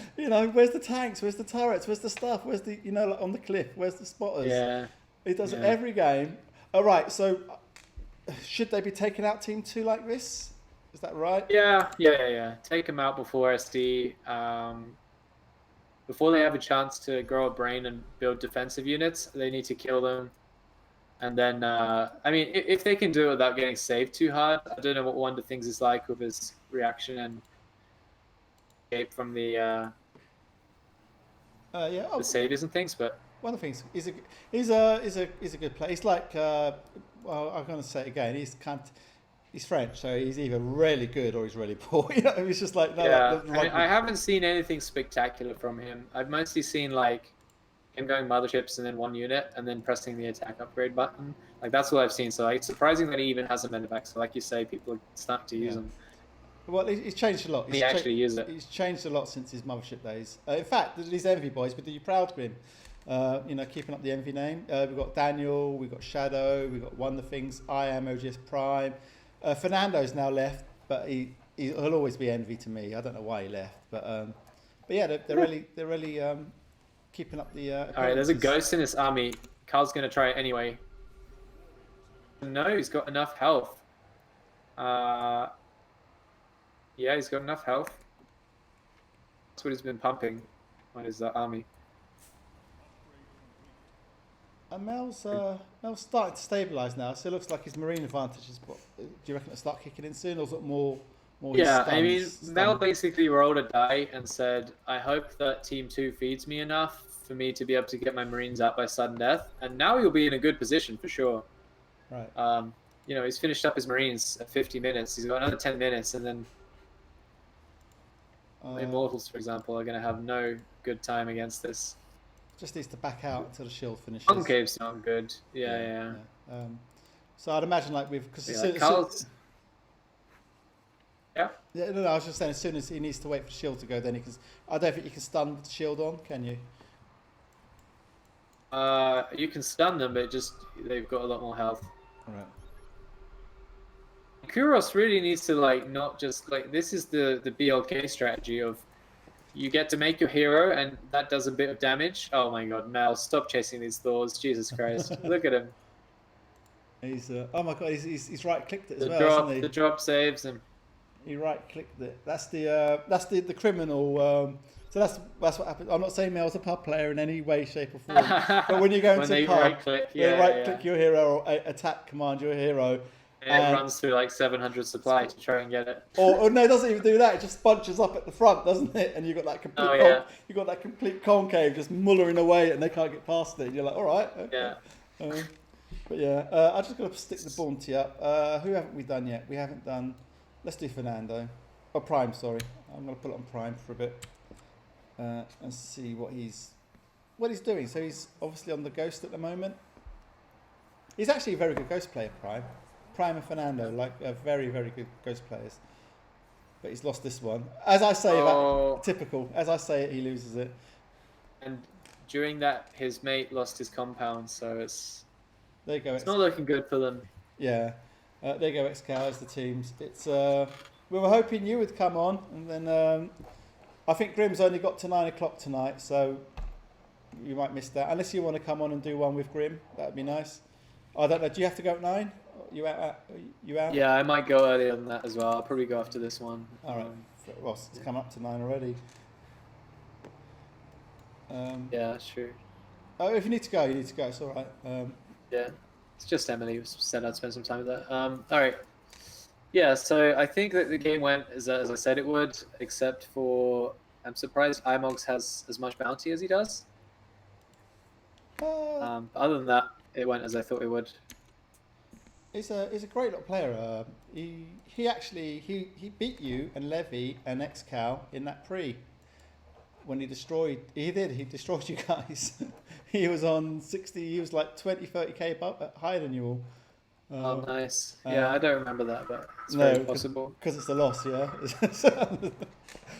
Speaker 1: where's the tanks? Where's the turrets? Where's the stuff? Where's the, like on the cliff? Where's the spotters?
Speaker 3: Yeah.
Speaker 1: He does it every game. All right, so should they be taking out Team 2 like this? Is that right?
Speaker 3: Yeah. Take them out before SD, before they have a chance to grow a brain and build defensive units. They need to kill them, and then if they can do it without getting saved too hard. I don't know what Underthings is like with his reaction and escape from the saviors and things, but.
Speaker 1: Underthings he's a good player. He's like I'm going to say it again. He's French, so he's either really good or he's really poor. He's just like
Speaker 3: I haven't seen anything spectacular from him. I've mostly seen like him going motherships and then 1 unit and then pressing the attack upgrade button. Like that's what I've seen. So like, it's surprising that he even has a medivac. So like you say, people are starting to use him.
Speaker 1: Well, he's changed a lot.
Speaker 3: He actually uses it.
Speaker 1: He's changed a lot since his Mothership days. In fact, these Envy boys, we do you proud to him. Keeping up the Envy name. We've got Daniel, we've got Shadow, we've got Underthings, iMoGsPrime. Fernando's now left, but he'll always be Envy to me. I don't know why he left, but yeah, they're really keeping up the.
Speaker 3: All right, there's a ghost in this army. Karl's gonna try it anyway. No, he's got enough health. Yeah, he's got enough health. That's what he's been pumping on his army.
Speaker 1: And Mel's starting to stabilise now, so it looks like his marine advantage is. Do you reckon it'll start kicking in soon, or is it more?
Speaker 3: Mel basically rolled a die and said, "I hope that Team 2 feeds me enough for me to be able to get my marines out by sudden death." And now he'll be in a good position for sure.
Speaker 1: Right.
Speaker 3: He's finished up his marines at 50 minutes. He's got another 10 minutes, and then Immortals, for example, are going to have no good time against this.
Speaker 1: Just needs to back out until the shield finishes.
Speaker 3: Concaves sound good. Yeah.
Speaker 1: So I'd imagine like because
Speaker 3: yeah.
Speaker 1: Yeah, no, I was just saying as soon as he needs to wait for the shield to go, then he can. I don't think you can stun with the shield on, can you?
Speaker 3: You can stun them, but they've got a lot more health.
Speaker 1: Right.
Speaker 3: Kouros really needs to like not just like this is the BLK strategy of you get to make your hero and that does a bit of damage. Oh my god, Mel, stop chasing these Thors. Jesus Christ. Look at him.
Speaker 1: He's oh my god, he's right clicked it as well, hasn't he?
Speaker 3: The drop saves him.
Speaker 1: He right clicked it. That's the criminal. So that's what happens. I'm not saying Mel's a pub player in any way, shape or form. But when you go into a pub,
Speaker 3: right click
Speaker 1: your hero or attack command your hero.
Speaker 3: It runs through like 700 supply to try and get it.
Speaker 1: Or no, it doesn't even do that. It just bunches up at the front, doesn't it? And you've got that complete you've got that complete concave just mullering away, and they can't get past it. And you're like, all right. Okay.
Speaker 3: Yeah.
Speaker 1: But yeah, I just got to stick the bounty up. Who haven't we done yet? We haven't done. Let's do Fernando. Oh, Prime. Sorry, I'm going to put it on Prime for a bit and see what he's doing. So he's obviously on the Ghost at the moment. He's actually a very good Ghost player, Prime. Prime and Fernando, like very, very good Ghost players. But he's lost this one. As I say, typical. As I say it, he loses it.
Speaker 3: And during that, his mate lost his compound, so it's...
Speaker 1: There you go.
Speaker 3: It's not looking good for them.
Speaker 1: Yeah. There you go, XCal as the teams. It's we were hoping you would come on, and then I think Grim's only got to 9 o'clock tonight, so you might miss that. Unless you want to come on and do one with Grim, that'd be nice. I don't know. Do you have to go at 9? You out?
Speaker 3: Yeah, I might go earlier than that as well. I'll probably go after this one.
Speaker 1: All right. Well, it's come up to 9 already.
Speaker 3: Yeah, that's true.
Speaker 1: Oh, if you need to go, you need to go. It's all right.
Speaker 3: Yeah, it's just Emily who said I'd spend some time with that. All right. Yeah, so I think that the game went as I said it would, except for I'm surprised iMoGs has as much bounty as he does. Other than that, it went as I thought it would.
Speaker 1: He's a great little player. He actually beat you and Levy and XCal in that pre when he destroyed you guys. He was on 60. He was like 20-30k higher than you all.
Speaker 3: Oh, nice. Yeah, I don't remember that, but it's very possible.
Speaker 1: Because it's a loss, yeah.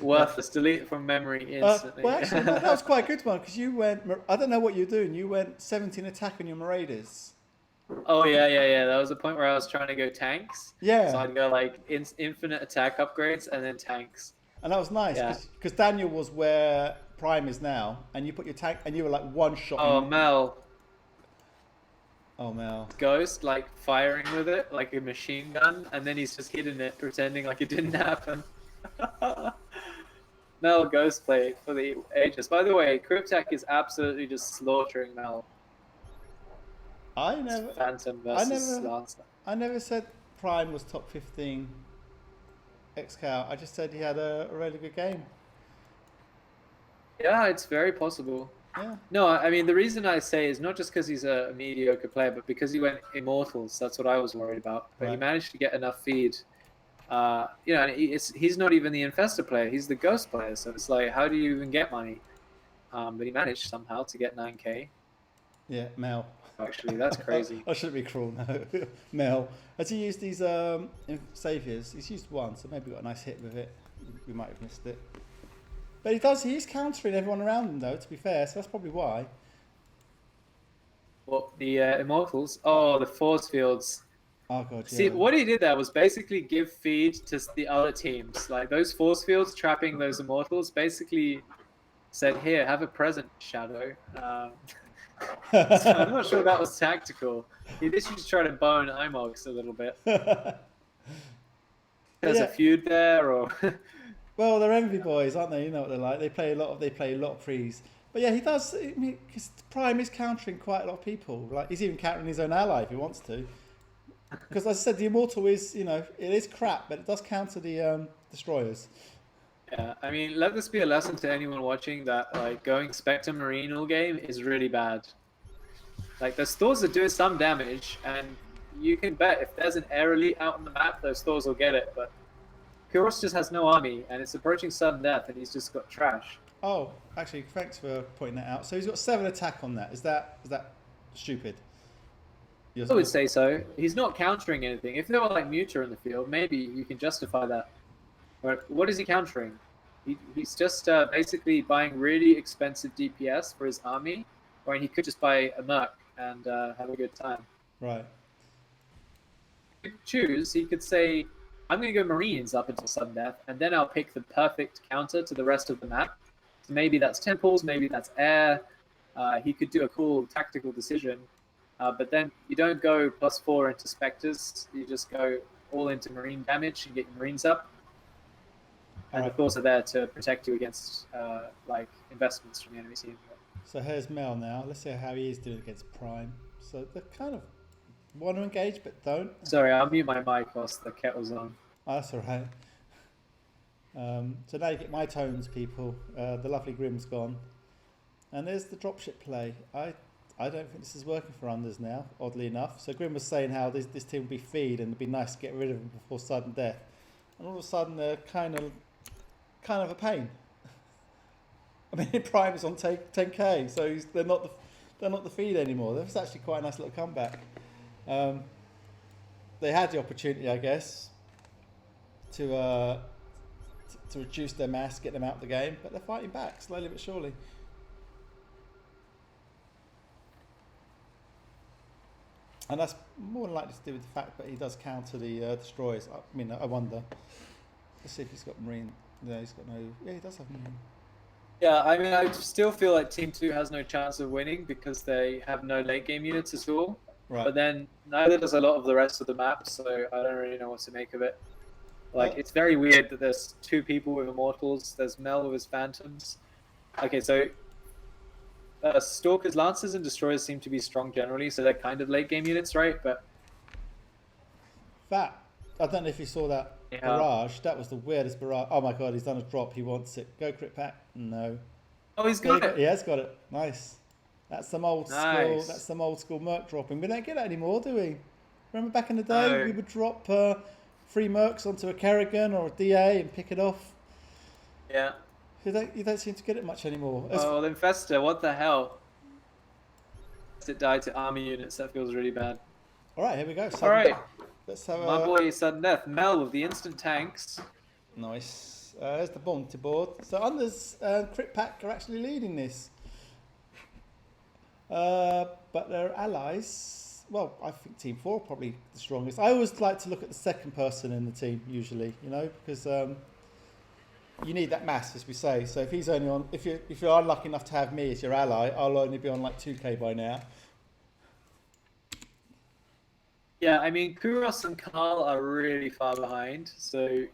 Speaker 3: Worthless. Delete it from memory instantly.
Speaker 1: Well, actually, that was quite a good one because you went. I don't know what you're doing. You went 17 attack on your Marauders.
Speaker 3: Oh yeah. That was the point where I was trying to go tanks.
Speaker 1: Yeah.
Speaker 3: So I'd go like infinite attack upgrades and then tanks.
Speaker 1: And that was nice because Daniel was where Prime is now, and you put your tank, and you were like one shot.
Speaker 3: Oh, Mel.
Speaker 1: Oh, Mel.
Speaker 3: Ghost, like firing with it like a machine gun, and then he's just hitting it, pretending like it didn't happen. Mel Ghost played for the ages. By the way, Critpak is absolutely just slaughtering Mel. Phantom versus Lancer.
Speaker 1: I never said Prime was top 15 XCal. I just said he had a really good game.
Speaker 3: Yeah, it's very possible.
Speaker 1: Yeah.
Speaker 3: No, I mean, the reason I say is not just because he's a mediocre player, but because he went Immortals. That's what I was worried about. But he managed to get enough feed. And he's not even the Infestor player. He's the Ghost player. So it's like, how do you even get money? But he managed somehow to get 9k.
Speaker 1: Yeah, Mel.
Speaker 3: Actually, that's crazy.
Speaker 1: I shouldn't be cruel, no. Mel. Has he used these saviors? He's used one, so maybe got a nice hit with it. We might have missed it. But he's countering everyone around him, though, to be fair, so that's probably why.
Speaker 3: What, the Immortals? Oh, the force fields.
Speaker 1: Oh, God, yeah.
Speaker 3: See, what he did there was basically give feed to the other teams. Like, those force fields trapping those Immortals basically said, here, have a present, Shadow. So I'm not sure that was tactical. He did just try to bone iMoGs a little bit. There's a feud there, or...
Speaker 1: Well, they're envy boys, aren't they? You know what they're like. They play a lot of prees. But yeah, he does. I mean, cause Prime is countering quite a lot of people. Like he's even countering his own ally if he wants to. Because as I said, the Immortal is, it is crap, but it does counter the destroyers.
Speaker 3: Yeah, I mean, let this be a lesson to anyone watching that like going Spectre Marine all game is really bad. Like there's Thors that do some damage, and you can bet if there's an air elite out on the map, those Thors will get it. But Kouros just has no army, and it's approaching sudden death, and he's just got trash.
Speaker 1: Oh, actually, thanks for pointing that out. So he's got 7 attack on that. Is that stupid?
Speaker 3: I would say so. He's not countering anything. If there were like Muta in the field, maybe you can justify that. But what is he countering? He's just basically buying really expensive DPS for his army, or he could just buy a Merc and have a good time.
Speaker 1: Right.
Speaker 3: He could choose. He could say, I'm going to go Marines up until sudden death, and then I'll pick the perfect counter to the rest of the map. So maybe that's temples, maybe that's air. He could do a cool tactical decision. But then you don't go +4 into Spectres. You just go all into Marine damage and get your Marines up. And the Thoughts are there to protect you against like investments from the enemy team.
Speaker 1: So here's Mel now. Let's see how he is doing against Prime. So they kind of want to engage but don't.
Speaker 3: Sorry, I'll mute my mic whilst the kettle's on.
Speaker 1: Oh, that's all right. So now you get my tones, people. The lovely Grim's gone. And there's the dropship play. I don't think this is working for unders now, oddly enough. So Grim was saying how this team would be feed and it'd be nice to get rid of them before sudden death. And all of a sudden they're kind of a pain. I mean, Prime is on 10k, so they're not the feed anymore. That's actually quite a nice little comeback. They had the opportunity, I guess, to reduce their mass, get them out of the game, but they're fighting back slowly but surely. And that's more than likely to do with the fact that he does counter the destroyers. I mean, I wonder. Let's see if he's got Marine. No, he's got no. Yeah, he does have Marine.
Speaker 3: Yeah, I mean, I still feel like Team 2 has no chance of winning because they have no late game units at all.
Speaker 1: Right.
Speaker 3: But then neither does a lot of the rest of the map, so I don't really know what to make of it. Like, it's very weird that there's 2 people with Immortals. There's Mel with his Phantoms. Okay, so Stalkers, Lancers, and Destroyers seem to be strong generally, so they're kind of late game units, right? But
Speaker 1: I don't know if you saw that barrage. That was the weirdest barrage. Oh my god, he's done a drop. He wants it. Go Critpak. No.
Speaker 3: Oh, he's got it.
Speaker 1: He has got it. Nice. That's some old school. That's some old school Merc dropping. We don't get that anymore, do we? Remember back in the day, we would drop 3 Mercs onto a Kerrigan or a DA and pick it off.
Speaker 3: Yeah.
Speaker 1: You don't seem to get it much anymore.
Speaker 3: Oh, the Infester, what the hell? It died to army units. That feels really bad.
Speaker 1: All right, here we go.
Speaker 3: All right.
Speaker 1: Let's have
Speaker 3: my boy sudden death. Mel with the instant tanks.
Speaker 1: Nice. There's the bounty board. So Unders Critpak are actually leading this. But their allies, well, I think Team 4 are probably the strongest. I always like to look at the second person in the team, usually, you know, because you need that mass, as we say. So if he's only on, if you're unlucky enough to have me as your ally, I'll only be on like 2k by now.
Speaker 3: Yeah, I mean, Kouros and Karl are really far behind, so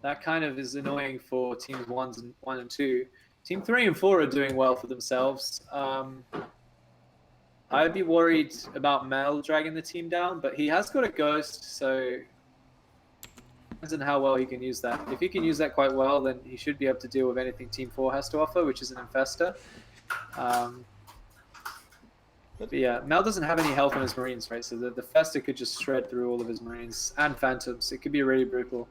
Speaker 3: that kind of is annoying for teams 1 and 2. Team 3 and 4 are doing well for themselves. I'd be worried about Mel dragging the team down, but he has got a ghost, so depends on how well he can use that. If he can use that quite well, then he should be able to deal with anything Team 4 has to offer, which is an Infester. But yeah, Mel doesn't have any health on his Marines, right? So the Fester could just shred through all of his Marines and Phantoms. It could be really brutal.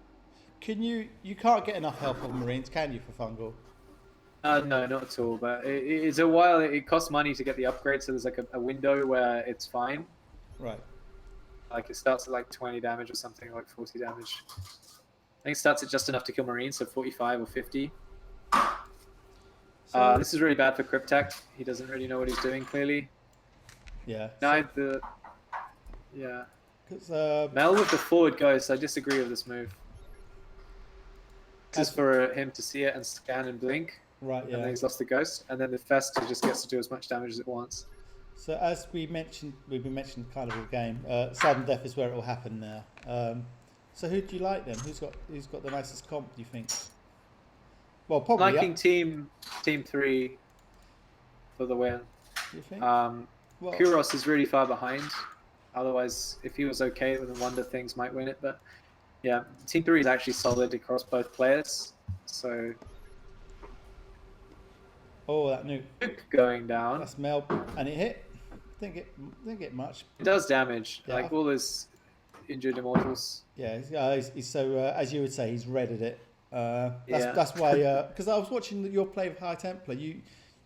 Speaker 1: You can't get enough health on Marines, can you, for Fungal?
Speaker 3: No, not at all. But it's a while. It costs money to get the upgrade, so there's like a window where it's fine.
Speaker 1: Right.
Speaker 3: Like it starts at like 20 damage or something, like 40 damage. I think it starts at just enough to kill Marines, so 45 or 50. This is really bad for Critpak. He doesn't really know what he's doing, clearly.
Speaker 1: Yeah.
Speaker 3: Yeah.
Speaker 1: Because
Speaker 3: Mel with the forward ghost, I disagree with this move. This is for him to see it and scan and blink.
Speaker 1: Right, yeah.
Speaker 3: And then he's lost the ghost, and then the Fester just gets to do as much damage as it wants.
Speaker 1: So as we've been mentioning kind of all game, sudden death is where it will happen now. So who do you like then? Who's got the nicest comp, do you think? Well, probably
Speaker 3: liking team 3 for the win.
Speaker 1: You think?
Speaker 3: Kouros is really far behind. Otherwise, if he was okay, then Underthings might win it. But yeah, Team 3 is actually solid across both players. So.
Speaker 1: Oh, that nuke
Speaker 3: going down.
Speaker 1: That's Mel, and it hit. Didn't get much.
Speaker 3: It does damage,
Speaker 1: yeah.
Speaker 3: Like all his injured Immortals.
Speaker 1: Yeah, he's so as you would say, he's redded it. That's why, because I was watching your play with High Templar.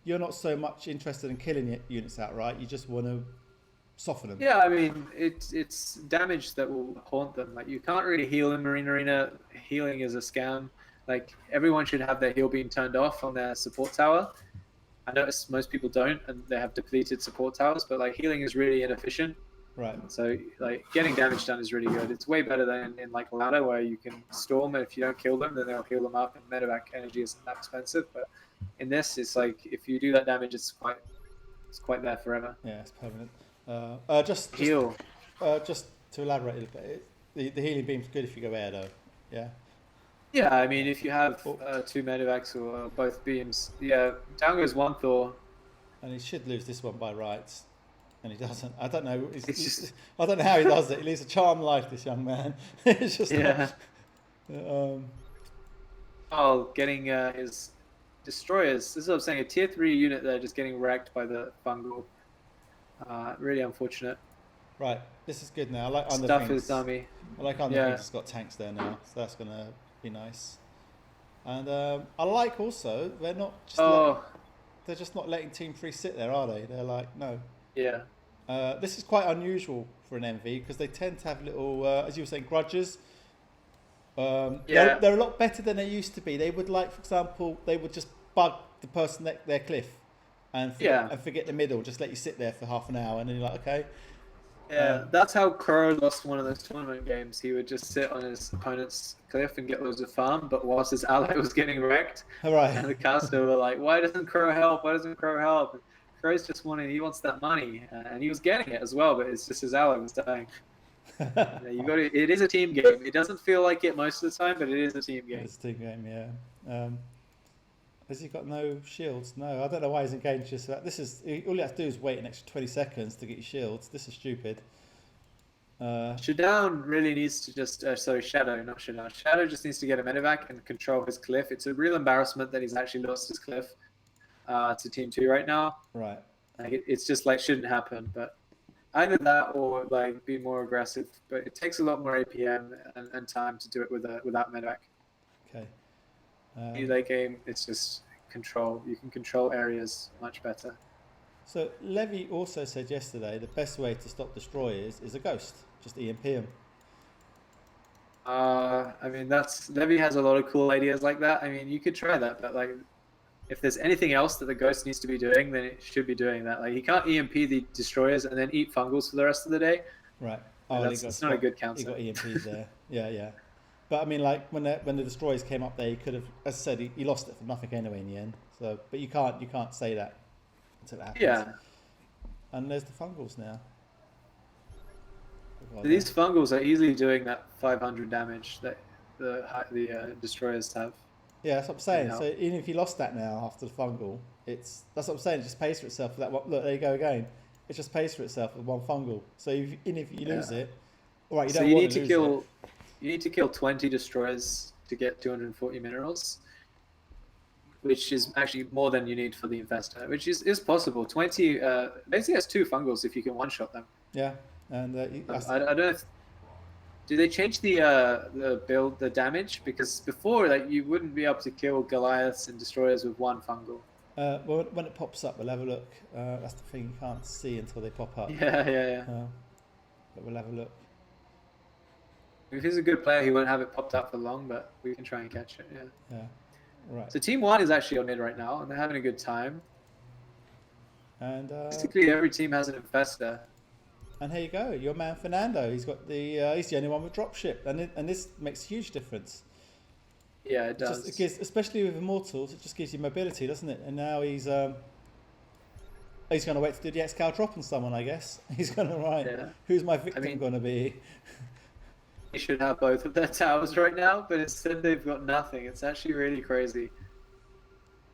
Speaker 1: You're not so much interested in killing units outright. You just want to soften them.
Speaker 3: Yeah, I mean, it's damage that will haunt them. Like, you can't really heal in Marine Arena. Healing is a scam. Like, everyone should have their heal beam turned off on their support tower. I notice most people don't, and they have depleted support towers, but like, healing is really inefficient.
Speaker 1: Right.
Speaker 3: So like, getting damage done is really good. It's way better than in like ladder, where you can storm, and if you don't kill them, then they'll heal them up, and medevac energy isn't that expensive. But in this, it's like, if you do that damage, it's quite there forever.
Speaker 1: Yeah, it's permanent.
Speaker 3: Heal.
Speaker 1: Just to elaborate a little bit, the healing beam's good if you go air though. Yeah.
Speaker 3: Yeah, I mean, if you have two medevacs or both beams, yeah, down goes one Thor.
Speaker 1: And he should lose this one by rights, and he doesn't. I don't know.
Speaker 3: I
Speaker 1: don't know how he does it. He leads a charmed life, this young man. It's just
Speaker 3: getting his destroyers. This is what I'm saying. A tier 3 unit there just getting wrecked by the fungal. Really unfortunate.
Speaker 1: Right, this is good now. I like Underthings.
Speaker 3: Stuff is dummy.
Speaker 1: I like Underthings. It's got tanks there now, so that's gonna be nice. And I like also they're not just they're just not letting Team 3 sit there, are they? They're like, no.
Speaker 3: Yeah.
Speaker 1: This is quite unusual for an MV because they tend to have little, as you were saying, grudges. They're a lot better than they used to be. They would, like, for example, they would just bug the person at their cliff and forget the middle, just let you sit there for half an hour, and then you're like, okay.
Speaker 3: Yeah, that's how Kouros lost one of those tournament games. He would just sit on his opponent's cliff and get loads of farm, but whilst his ally was getting wrecked,
Speaker 1: right.
Speaker 3: And the caster were like, why doesn't Crow help? Why doesn't Crow help? And Crow's just he wants that money, and he was getting it as well, but it's just his ally was dying. It is a team game. It doesn't feel like it most of the time, but it is a team game.
Speaker 1: It's a team game, yeah. Has he got no shields? No, I don't know why he's engaged just that. All you have to do is wait an extra 20 seconds to get your shields. This is stupid.
Speaker 3: Showdown really needs to just Shadow, not Showdown. Shadow just needs to get a medevac and control his cliff. It's a real embarrassment that he's actually lost his cliff to Team 2 right now.
Speaker 1: Right.
Speaker 3: It's just like shouldn't happen, but either that or like be more aggressive. But it takes a lot more APM and time to do it without medevac.
Speaker 1: Okay.
Speaker 3: Late game, it's just control. You can control areas much better.
Speaker 1: So Levy also said yesterday the best way to stop destroyers is a ghost. Just EMP them.
Speaker 3: I mean, Levy has a lot of cool ideas like that. I mean, you could try that, but like, if there's anything else that the ghost needs to be doing, then it should be doing that. Like, he can't EMP the destroyers and then eat fungals for the rest of the day.
Speaker 1: Right.
Speaker 3: That's not a good counter.
Speaker 1: He got EMPs there. Yeah. But I mean, like when the destroyers came up there, he could have, as I said, he lost it for nothing anyway in the end. So, but you can't say that until it happens.
Speaker 3: Yeah.
Speaker 1: And there's the fungals now.
Speaker 3: These fungals are easily doing that 500 damage that the destroyers have.
Speaker 1: Yeah, that's what I'm saying. So even if you lost that now after the fungal, that's what I'm saying. It just pays for itself for that one. Look, there you go again. It just pays for itself with one fungal. So if you lose it, all right, you need to kill.
Speaker 3: You need to kill 20 destroyers to get 240 minerals, which is actually more than you need for the infestor, which is possible. 20 basically has 2 fungals if you can one-shot them.
Speaker 1: Yeah, and
Speaker 3: I don't know if do they change the damage, because before, like, you wouldn't be able to kill Goliaths and destroyers with one fungal.
Speaker 1: Well, when it pops up, we'll have a look. That's the thing, you can't see until they pop up.
Speaker 3: Yeah.
Speaker 1: But we'll have a look.
Speaker 3: If he's a good player, he won't have it popped up for long, but we can try and catch it.
Speaker 1: Yeah. Right.
Speaker 3: So Team 1 is actually on mid right now, and they're having a good time.
Speaker 1: And
Speaker 3: basically, every team has an infestor.
Speaker 1: And here you go, your man Fernando. He's got he's the only one with dropship, and this makes a huge difference.
Speaker 3: Yeah, it does.
Speaker 1: It gives, especially with Immortals, it just gives you mobility, doesn't it? And now he's going to wait to do the Excal drop on someone, I guess. He's going to who's my victim going to be?
Speaker 3: They should have both of their towers right now, but instead they've got nothing. It's actually really crazy.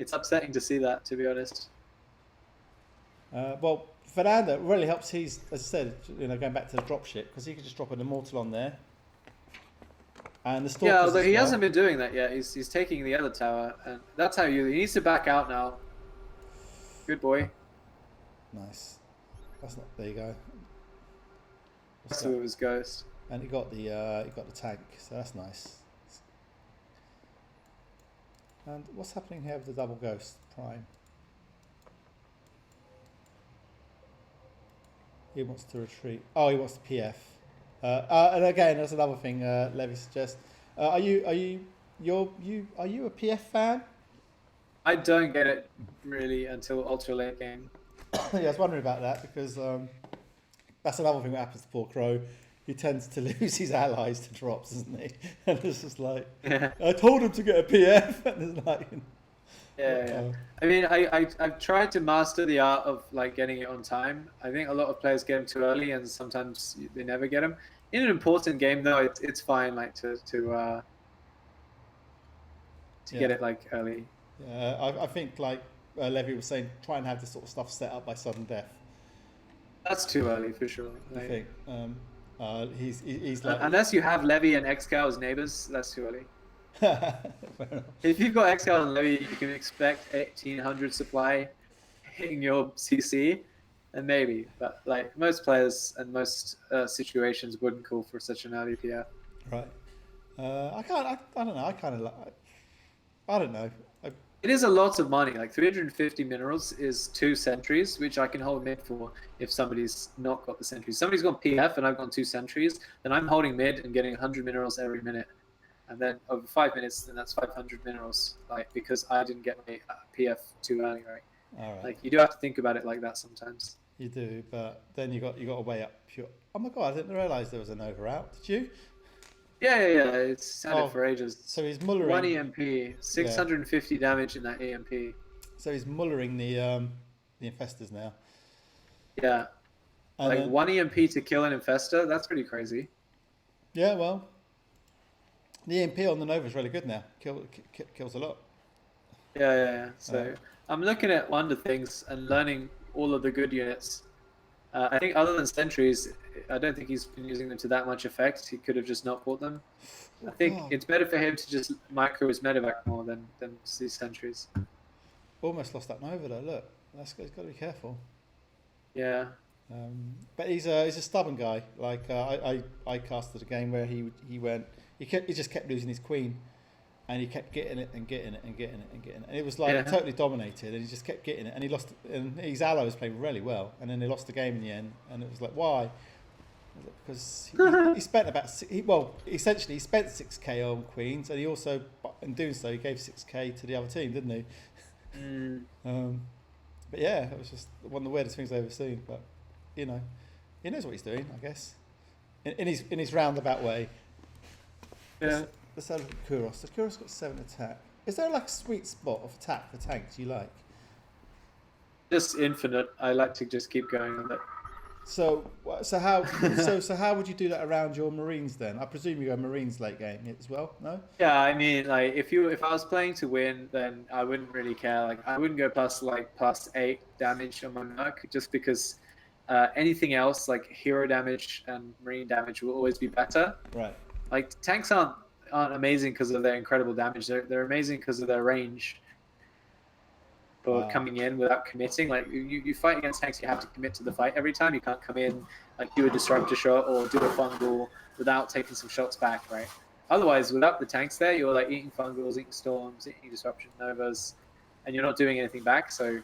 Speaker 3: It's upsetting to see that, to be honest.
Speaker 1: Well, Fernando really helps. He's, as I said, going back to the dropship, because he can just drop an Immortal on there. And the Stalkers
Speaker 3: although he hasn't been doing that yet. He's taking the other tower, and that's how he needs to back out now. Good boy.
Speaker 1: Nice. There you go.
Speaker 3: That's who it was Ghost.
Speaker 1: And he got the tank, so that's nice. And what's happening here with the double ghost prime? He wants to retreat. Oh, he wants to PF. And again, that's another thing Levy suggests. Are you a PF fan?
Speaker 3: I don't get it really until ultra late game.
Speaker 1: Yeah, I was wondering about that because that's another thing that happens to poor Crow. He tends to lose his allies to drops, doesn't he? And it's just like, I told him to get a PF, and it's like,
Speaker 3: yeah. I mean, I've tried to master the art of like getting it on time. I think a lot of players get them too early, and sometimes they never get them. In an important game, though, it's fine like to get it like early.
Speaker 1: Yeah, I think like Levy was saying, try and have this sort of stuff set up by sudden death.
Speaker 3: That's too early for sure.
Speaker 1: I think he's like,
Speaker 3: unless you have Levy and Xcal as neighbors, that's too early. If you've got Xcal and Levy, you can expect 1800 supply hitting your CC, and maybe, but like most players and most situations wouldn't call for such an early PF.
Speaker 1: Right. I don't know. I don't know.
Speaker 3: It is a lot of money. Like 350 minerals is 2 sentries, which I can hold mid for if somebody's not got the sentries. Somebody's got PF and I've got 2 sentries, then I'm holding mid and getting 100 minerals every minute. And then over 5 minutes, then that's 500 minerals, like because I didn't get my PF too early, right?
Speaker 1: All right.
Speaker 3: Like you do have to think about it like that sometimes.
Speaker 1: You do, but then you got to weigh up pure. Oh my god! I didn't realise there was an Nova out. Did you?
Speaker 3: Yeah. It's had for ages.
Speaker 1: So he's mullering
Speaker 3: 1 EMP, 650 damage in that EMP.
Speaker 1: So he's mullering the infestors now.
Speaker 3: Yeah. And like 1 EMP to kill an infestor, that's pretty crazy.
Speaker 1: Yeah, well, the EMP on the Nova is really good now. Kills a lot.
Speaker 3: Yeah. So I'm looking at Underthings and learning all of the good units. I think other than sentries, I don't think he's been using them to that much effect. He could have just not bought them. I think it's better for him to just micro his medevac more than these sentries.
Speaker 1: Almost lost that Nova though. Look, he's got to be careful.
Speaker 3: Yeah.
Speaker 1: But he's a stubborn guy. Like I casted a game where he just kept losing his queen, and he kept getting it and getting it and getting it and getting it. And it was like totally dominated, and he just kept getting it, and he lost. And his ally was playing really well, and then they lost the game in the end. And it was like, why? Because he spent essentially he spent 6k on queens, and he also, in doing so, he gave 6k to the other team, didn't he? But yeah, it was just one of the weirdest things I've ever seen. But you know, he knows what he's doing, I guess, in his roundabout way.
Speaker 3: Yeah.
Speaker 1: Let's have a look at Kouros. So Kouros got 7 attack. Is there like a sweet spot of attack for tanks you like?
Speaker 3: Just infinite. I like to just keep going on it.
Speaker 1: So how would you do that around your Marines then? I presume you go Marines late game as well, no?
Speaker 3: Yeah, I mean, like if I was playing to win, then I wouldn't really care. Like I wouldn't go plus 8 damage on my merc, just because anything else like hero damage and Marine damage will always be better.
Speaker 1: Right.
Speaker 3: Like tanks aren't amazing because of their incredible damage. They're amazing because of their range for coming in without committing. Like you fight against tanks, you have to commit to the fight every time. You can't come in like do a disruptor shot or do a fungal without taking some shots back, right? Otherwise, without the tanks there, you're like eating fungals, eating storms, eating disruption novas, and you're not doing anything back. So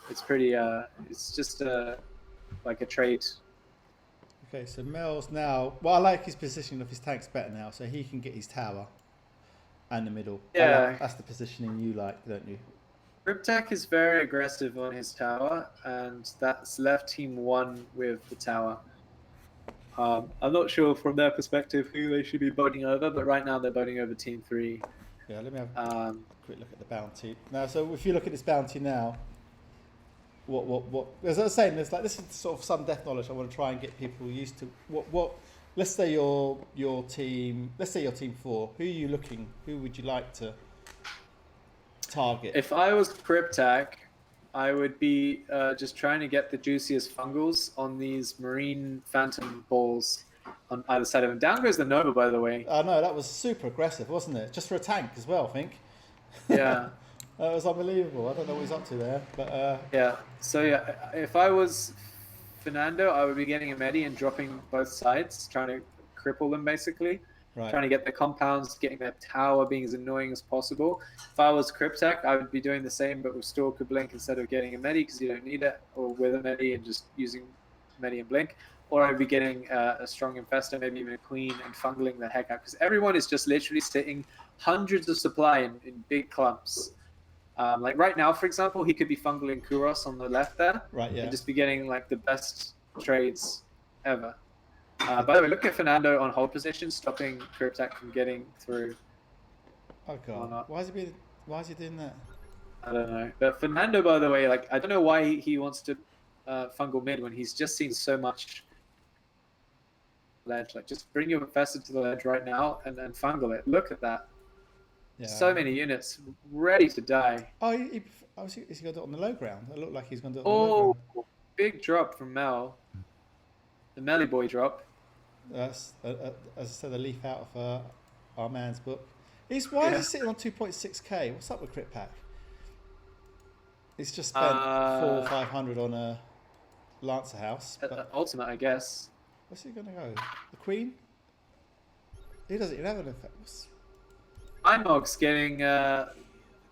Speaker 3: it's pretty. It's just like a trade.
Speaker 1: Okay, so Mel's now. Well, I like his position of his tanks better now, so he can get his tower and the middle.
Speaker 3: Yeah,
Speaker 1: that's the positioning you like, don't you?
Speaker 3: Critpak is very aggressive on his tower, and that's left team 1 with the tower. I'm not sure from their perspective who they should be boating over, but right now they're boating over team 3.
Speaker 1: Yeah, let me have a quick look at the bounty. Now, so if you look at this bounty now, what? As I was saying, this is sort of some death knowledge I want to try and get people used to. What? Let's say your team. Let's say your team 4. Who are you looking? Who would you like to target?
Speaker 3: If I was Critpak, I would be just trying to get the juiciest fungals on these marine phantom balls on either side of him. Down goes the Nova, by the way.
Speaker 1: I know, that was super aggressive, wasn't it? Just for a tank as well, I think.
Speaker 3: Yeah.
Speaker 1: That was unbelievable. I don't know what he's up to there, but
Speaker 3: yeah. So yeah, if I was Fernando, I would be getting a Melli and dropping both sides, trying to cripple them basically.
Speaker 1: Right.
Speaker 3: trying to get their compounds, getting their tower being as annoying as possible. If I was Critpak, I would be doing the same, but with Stalk or Blink instead of getting a Melli because you don't need it, or with a Melli and just using Melli and Blink. Or I'd be getting a strong Infestor, maybe even a Queen, and fungling the heck out because everyone is just literally sitting hundreds of supply in big clumps. Like right now, for example, he could be fungling Kouros on the left there,
Speaker 1: Right. Yeah.
Speaker 3: and just be getting like the best trades ever. By the way, look at Fernando on hold position, stopping Critpak from getting through.
Speaker 1: Oh god. Why is he doing that?
Speaker 3: I don't know. But Fernando, by the way, like I don't know why he wants to fungal mid when he's just seen so much ledge. Like just bring your Professor to the ledge right now and then fungal it. Look at that. Yeah. So many units ready to die.
Speaker 1: Oh, is he going to do it on the low ground? It looked like he's going to do it on the low ground.
Speaker 3: Oh, big drop from Mel. The Melli boy drop.
Speaker 1: That's, as I said, a leaf out of our man's book. Why is he sitting on 2.6k? What's up with Critpak? He's just spent 400 or 500 on a Lancer house.
Speaker 3: Ultimate, I guess.
Speaker 1: Where's he going to go? The Queen? He doesn't even have an effect.
Speaker 3: iMoG's getting...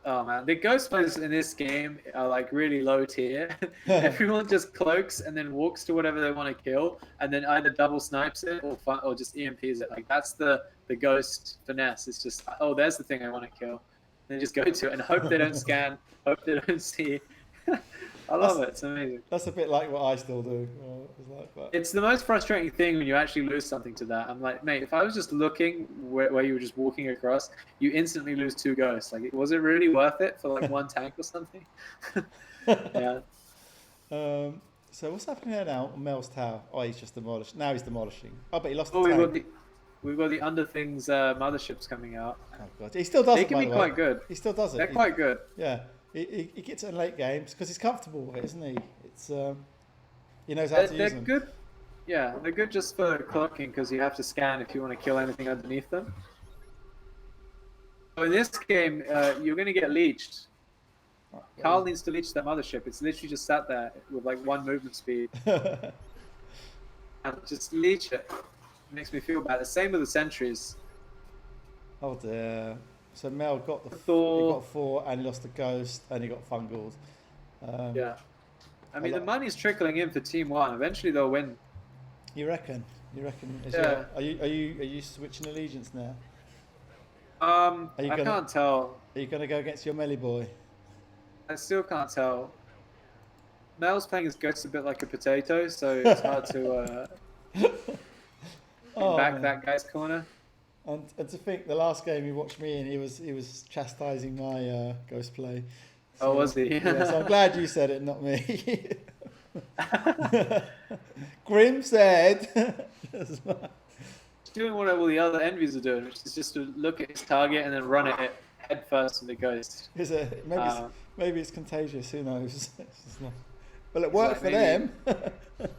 Speaker 3: oh man, the ghost players in this game are like really low tier. Everyone just cloaks and then walks to whatever they want to kill, and then either double snipes it or just EMPs it. Like that's the ghost finesse. It's just, oh, there's the thing I want to kill. And then just go to it and hope they don't scan, hope they don't see. I love it. It's amazing.
Speaker 1: That's a bit like what I still do.
Speaker 3: It's the most frustrating thing when you actually lose something to that. I'm like, mate, if I was just looking where you were just walking across, you instantly lose 2 ghosts. Like, was it really worth it for like 1 tank or something? Yeah.
Speaker 1: So what's happening there now on Mel's tower? Oh, he's just demolished. Now he's demolishing. Oh, but he lost the tank.
Speaker 3: We've got the Underthings motherships coming out.
Speaker 1: Oh god, he still does
Speaker 3: it.
Speaker 1: They can
Speaker 3: be quite good.
Speaker 1: He still does it.
Speaker 3: They're quite good.
Speaker 1: Yeah. He gets it in late games because he's comfortable with it, isn't he? It's he knows how to use them.
Speaker 3: They're good. Yeah, they're good just for clocking because you have to scan if you want to kill anything underneath them. So in this game, you're going to get leeched. Karl needs to leech that mothership. It's literally just sat there with like 1 movement speed. And just leech it. It makes me feel bad. The same with the sentries.
Speaker 1: Oh dear. So Mel got the
Speaker 3: Thor.
Speaker 1: He got 4 and he lost the ghost and he got fungled.
Speaker 3: Yeah. I mean, the money's trickling in for Team 1. Eventually they'll win.
Speaker 1: You reckon?
Speaker 3: Yeah.
Speaker 1: Are you switching allegiance now?
Speaker 3: I can't tell.
Speaker 1: Are you going to go against your Melli boy?
Speaker 3: I still can't tell. Mel's playing his ghost a bit like a potato, so it's hard to back that guy's corner.
Speaker 1: And to think, the last game he watched me in, he was chastising my ghost play. So,
Speaker 3: oh, was he?
Speaker 1: Yeah, so I'm glad you said it, not me. Grim said.
Speaker 3: Doing what all the other envies are doing, which is just to look at his target and then run it head first with the ghost.
Speaker 1: Maybe it's contagious. Who knows? Well, it worked for them.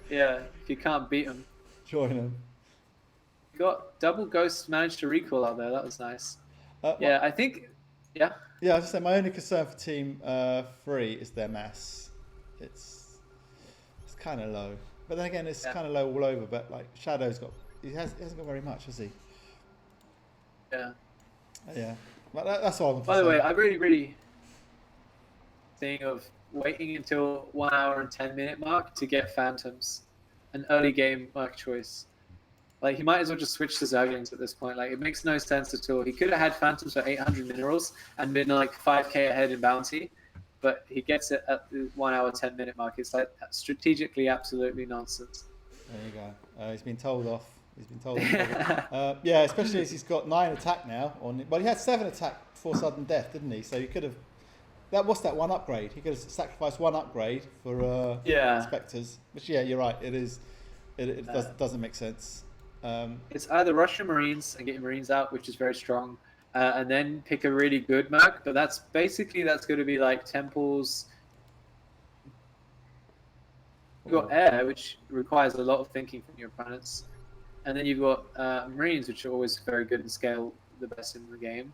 Speaker 3: Yeah, if you can't beat them,
Speaker 1: join them.
Speaker 3: You got double ghosts managed to recall out there. That was nice. I think. Yeah.
Speaker 1: Yeah, I was just saying, my only concern for Team 3 is their mass. It's kind of low, but then again, it's kind of low all over. But like Shadow's he hasn't got very much, has he?
Speaker 3: Yeah.
Speaker 1: Yeah. But that's all I want to say.
Speaker 3: By the way, I really think of waiting until 1 hour and 10-minute mark to get Phantoms, an early game mark choice. Like, he might as well just switch to Zerglings at this point. Like, it makes no sense at all. He could have had Phantoms for 800 minerals and been like 5k ahead in bounty, but he gets it at the 1 hour, 10-minute mark. It's like strategically absolutely nonsense.
Speaker 1: There you go. He's been told off. Yeah, especially as he's got 9 attack now. Well, he had 7 attack before sudden death, didn't he? So he could have... What's that 1 upgrade? He could have sacrificed 1 upgrade for Spectres. Which, yeah, you're right. It doesn't make sense.
Speaker 3: It's either rush your Marines and get your Marines out, which is very strong, and then pick a really good Merc, but that's going to be like Temples. You've got Air, which requires a lot of thinking from your opponents, and then you've got Marines, which are always very good and scale the best in the game.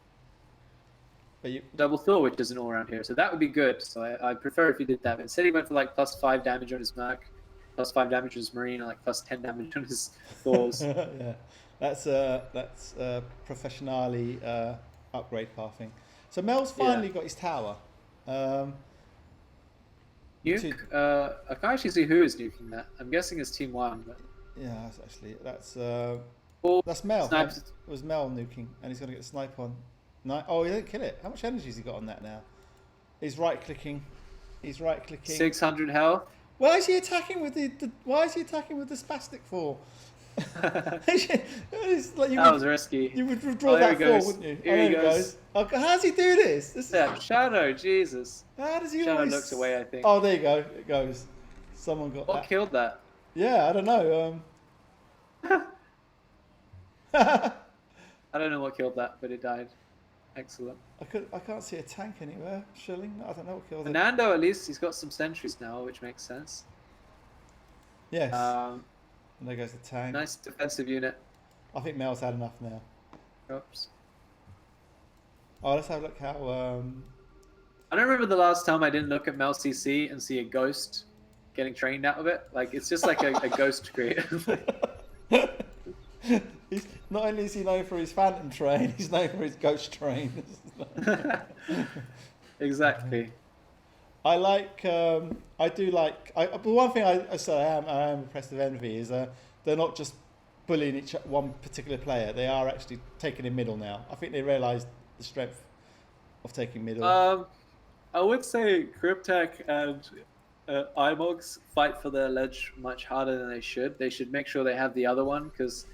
Speaker 3: But double Thor, which is an all-round hero, so that would be good. So I prefer if you did that. But instead he went for like +5 damage on his Merc, +5 damage on his Marine, and like +10 damage on his Thors.
Speaker 1: Yeah. That's professionally upgrade pathing. So Mel's finally got his tower.
Speaker 3: Nuke. I can't actually see who is nuking that. I'm guessing it's Team One. But...
Speaker 1: Yeah, that's
Speaker 3: Oh,
Speaker 1: that's Mel.
Speaker 3: snipes.
Speaker 1: It was Mel nuking, and he's gonna get the snipe on. No, oh, he didn't kill it. How much energy has he got on that now? He's right clicking.
Speaker 3: 600 health.
Speaker 1: Why is he attacking with Why is he attacking with the spastic for? It's like
Speaker 3: That was risky.
Speaker 1: You would withdraw that for, wouldn't you?
Speaker 3: Here he goes.
Speaker 1: Oh, how does he do this?
Speaker 3: Yeah, Shadow, Jesus.
Speaker 1: How does he
Speaker 3: Shadow
Speaker 1: always...
Speaker 3: looks away, I think.
Speaker 1: Oh, there you go. It goes. Someone got
Speaker 3: What killed that?
Speaker 1: Yeah, I don't know.
Speaker 3: I don't know what killed that, but it died. Excellent.
Speaker 1: I can't see a tank anywhere. Shilling. I don't know what killed it.
Speaker 3: Fernando, at least, he's got some sentries now, which makes sense.
Speaker 1: Yes. And there goes the tank.
Speaker 3: Nice defensive unit.
Speaker 1: I think Mel's had enough now.
Speaker 3: Oops.
Speaker 1: Oh, let's have a look how...
Speaker 3: I don't remember the last time I didn't look at Mel CC and see a ghost getting trained out of it. Like, it's just like a ghost creator.
Speaker 1: He's, not only is he known for his phantom train, he's known for his ghost train.
Speaker 3: Exactly.
Speaker 1: I like, I do like, but one thing I say I am impressed with Envy is they're not just bullying one particular player, they are actually taking in middle now. I think they realise the strength of taking middle.
Speaker 3: I would say Critpak and iMoGs fight for their ledge much harder than they should. They should make sure they have the other one, because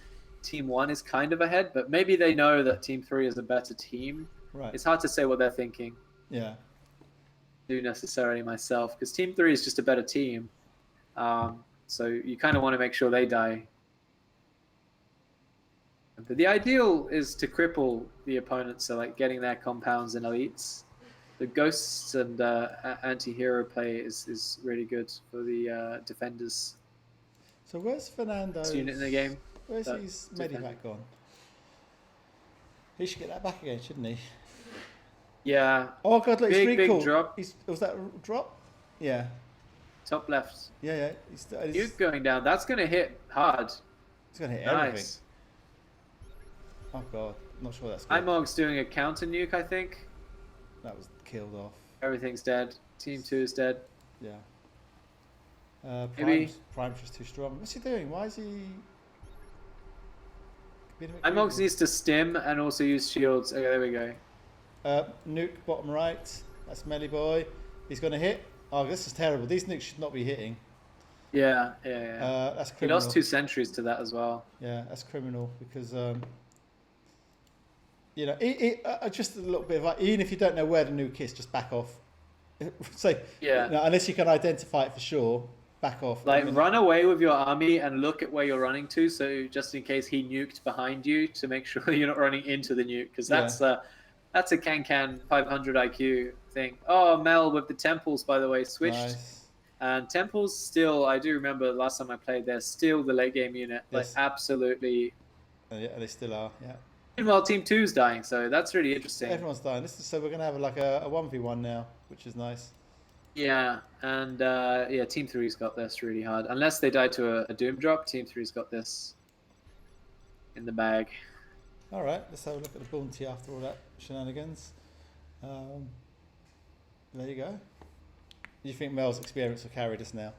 Speaker 3: Team 1 is kind of ahead, but maybe they know that Team 3 is a better team.
Speaker 1: Right.
Speaker 3: It's hard to say what they're thinking.
Speaker 1: Yeah.
Speaker 3: Do necessarily myself, because Team 3 is just a better team. So you kind of want to make sure they die. But the ideal is to cripple the opponents, so like getting their compounds and elites. The ghosts and anti-hero play is really good for the defenders.
Speaker 1: So where's Fernando's
Speaker 3: unit in the game?
Speaker 1: Where's his medivac gone? He should get that back again, shouldn't he?
Speaker 3: Yeah.
Speaker 1: Oh god, look,
Speaker 3: big
Speaker 1: big
Speaker 3: drop.
Speaker 1: Was that a drop? Yeah.
Speaker 3: Top left.
Speaker 1: Yeah.
Speaker 3: Nuke going down. That's going to hit hard.
Speaker 1: It's going to hit
Speaker 3: nice.
Speaker 1: everything. Oh god, I'm not sure that's good.
Speaker 3: iMoG's doing a counter nuke, I think.
Speaker 1: That was killed off.
Speaker 3: Everything's dead. Team 2 is dead.
Speaker 1: Yeah. Prime's just too strong. What's he doing? Why is he...
Speaker 3: iMoGs needs to stim and also use shields. Okay, there we go.
Speaker 1: Nuke bottom right. That's Melli boy. He's going to hit. Oh, this is terrible. These nukes should not be hitting.
Speaker 3: Yeah.
Speaker 1: That's criminal.
Speaker 3: He lost 2 sentries to that as well.
Speaker 1: Yeah, that's criminal because... you know, just a little bit of like, even if you don't know where the nuke is, just back off. So,
Speaker 3: yeah.
Speaker 1: You know, unless you can identify it for sure, back off.
Speaker 3: Like, run away with your army and look at where you're running to, so just in case he nuked behind you, to make sure you're not running into the nuke, because that's a can 500 IQ thing. Oh, Mel with the temples, by the way, switched.
Speaker 1: Nice.
Speaker 3: And temples still, I do remember last time I played, they're still the late game unit. Like,
Speaker 1: Yes.
Speaker 3: absolutely.
Speaker 1: Yeah, they still are, yeah.
Speaker 3: Meanwhile, Team 2's dying, so that's really interesting.
Speaker 1: Everyone's dying. So we're going to have like a 1v1 now, which is nice.
Speaker 3: Yeah, and Team 3's got this really hard. Unless they die to a Doom drop, Team 3's got this in the bag.
Speaker 1: All right, let's have a look at the bounty after all that shenanigans. There you go. Do you think Mel's experience will carry this now?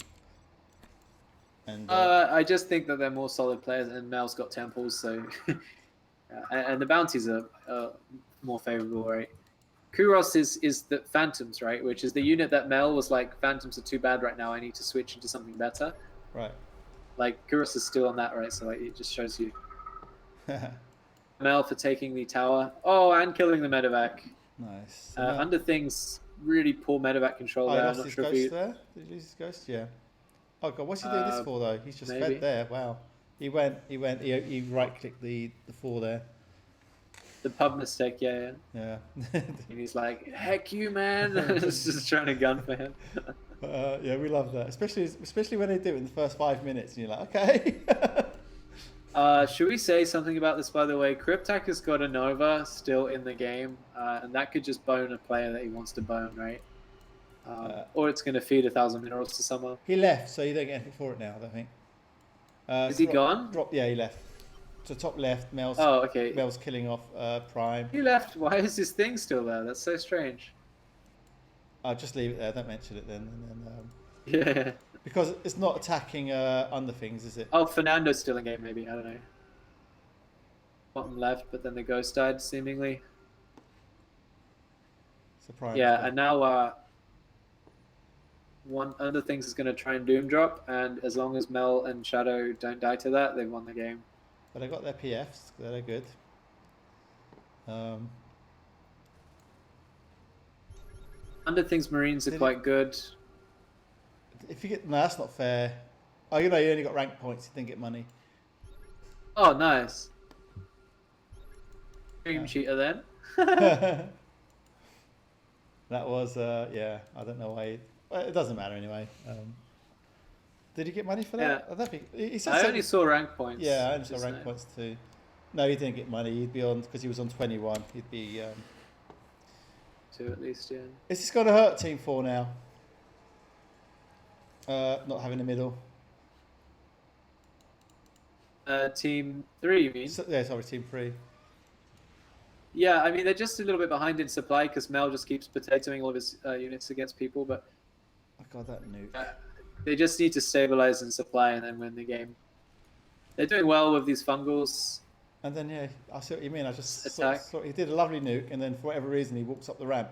Speaker 1: And
Speaker 3: I just think that they're more solid players, and Mel's got temples, so... and the bounties are more favorable, right? Kouros is the Phantoms, right? Which is the unit that Mel was like, Phantoms are too bad right now, I need to switch into something better.
Speaker 1: Right.
Speaker 3: Like, Kouros is still on that, right? So like, it just shows you. Mel for taking the tower. Oh, and killing the medevac.
Speaker 1: Nice.
Speaker 3: Underthings, really poor medevac control there.
Speaker 1: Lost his ghost there? Did he lose his ghost? Yeah. Oh god, what's he doing this for though? He's just fed there. Wow. He right-clicked the 4 there.
Speaker 3: The pub mistake, yeah.
Speaker 1: Yeah.
Speaker 3: And he's like, heck you, man. It's just trying to gun for him.
Speaker 1: Yeah, we love that. Especially when they do it in the first 5 minutes and you're like, okay.
Speaker 3: Should we say something about this, by the way? Critpak has got a Nova still in the game, and that could just bone a player that he wants to bone, right? Or it's going to feed 1,000 minerals to someone.
Speaker 1: He left, so you don't get anything for it now, I think.
Speaker 3: Is he gone?
Speaker 1: Yeah, he left. to top left, Mel's
Speaker 3: Oh, okay.
Speaker 1: Mel's killing off Prime.
Speaker 3: You left. Why is this thing still there? That's so strange.
Speaker 1: I'll just leave it there. Don't mention it then. And then
Speaker 3: Yeah.
Speaker 1: because it's not attacking Underthings, is it?
Speaker 3: Oh, Fernando's still in game. Maybe I don't know. Bottom left, but then the ghost died seemingly.
Speaker 1: So Prime.
Speaker 3: Yeah, and now one Underthings is going to try and doom drop, and as long as Mel and Shadow don't die to that, they've won the game.
Speaker 1: But I got their PFs. They're good.
Speaker 3: Underthings Marines are quite good.
Speaker 1: If you get no, that's not fair. Oh, you know, you only got rank points. You didn't get money.
Speaker 3: Oh, nice. Dream cheater then.
Speaker 1: That was yeah. I don't know why. Well, it doesn't matter anyway. Did you get money for that?
Speaker 3: Yeah.
Speaker 1: I don't think. He said
Speaker 3: I only saw rank points.
Speaker 1: Yeah, I only saw rank points too. No, he didn't get money. He'd be on because he was on 21. He'd be
Speaker 3: 2 at least. Yeah.
Speaker 1: Is this going to hurt Team 4 now? Not having a middle.
Speaker 3: Team 3, you mean?
Speaker 1: So, yeah, sorry, Team 3.
Speaker 3: Yeah, I mean, they're just a little bit behind in supply because Mel just keeps potatoing all of his units against people, but
Speaker 1: Oh god, that nuke.
Speaker 3: they just need to stabilize in supply and then win the game. They're doing well with these fungals.
Speaker 1: And then, yeah, I see what you mean. I just
Speaker 3: Attack.
Speaker 1: saw he did a lovely nuke, and then for whatever reason, he walks up the ramp.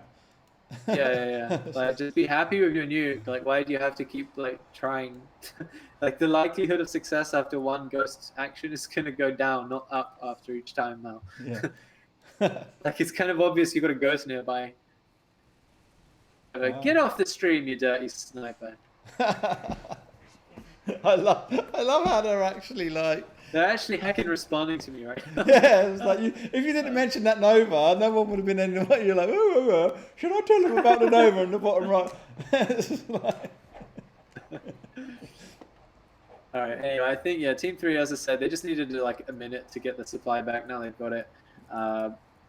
Speaker 3: Yeah. Like, just be happy with your nuke. Like, why do you have to keep like trying? Like, the likelihood of success after one ghost action is gonna go down, not up after each time now.
Speaker 1: Yeah.
Speaker 3: Like, it's kind of obvious you got a ghost nearby. Like, get off the stream, you dirty sniper.
Speaker 1: I love how they're actually like.
Speaker 3: They're actually heckin' responding to me right now.
Speaker 1: Yeah, it was like if you didn't mention that Nova, no one would have been in the way. You're like, should I tell them about the Nova in the bottom right? It's like...
Speaker 3: All right. Anyway, I think Team 3, as I said, they just needed like a minute to get the supply back. Now they've got it.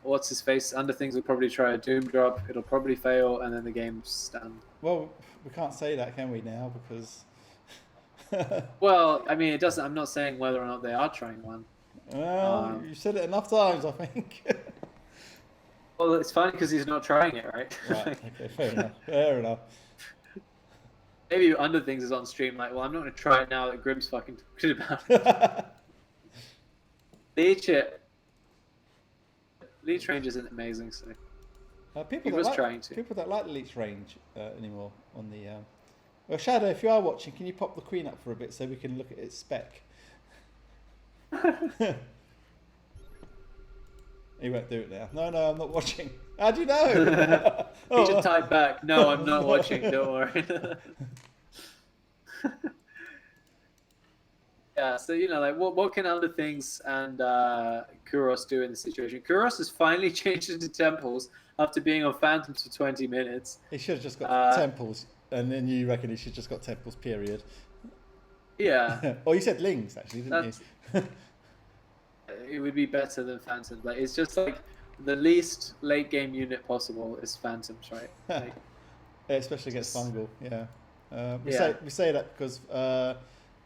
Speaker 3: What's his face? Underthings will probably try a doom drop. It'll probably fail, and then the game's done.
Speaker 1: Well, we can't say that, can we now? Because.
Speaker 3: Well, I mean, it doesn't. I'm not saying whether or not they are trying one.
Speaker 1: Well, you said it enough times, I think.
Speaker 3: Well, it's funny because he's not trying it, right?
Speaker 1: Right. Okay. Fair enough. Fair enough.
Speaker 3: Maybe Underthings is on stream like, well, I'm not going to try it now that Grim's fucking talking about it. Leech range isn't amazing, so
Speaker 1: people
Speaker 3: he was trying to.
Speaker 1: People that like Leech range anymore on the. Well, Shadow, if you are watching, can you pop the Queen up for a bit so we can look at its spec? He won't do it now. No, I'm not watching. How do you know?
Speaker 3: He should type back, no, I'm not watching, don't worry. Yeah, so, like, what can Underthings and Kouros do in this situation? Kouros has finally changed into temples after being on Phantoms for 20 minutes.
Speaker 1: He should have just got temples, and then you reckon he should just got temples, period.
Speaker 3: Yeah.
Speaker 1: Or you said lings, actually, didn't you?
Speaker 3: It would be better than Phantoms. Like, it's just like the least late game unit possible is Phantoms, right? Like,
Speaker 1: yeah, especially against fungal. Yeah. We say that because the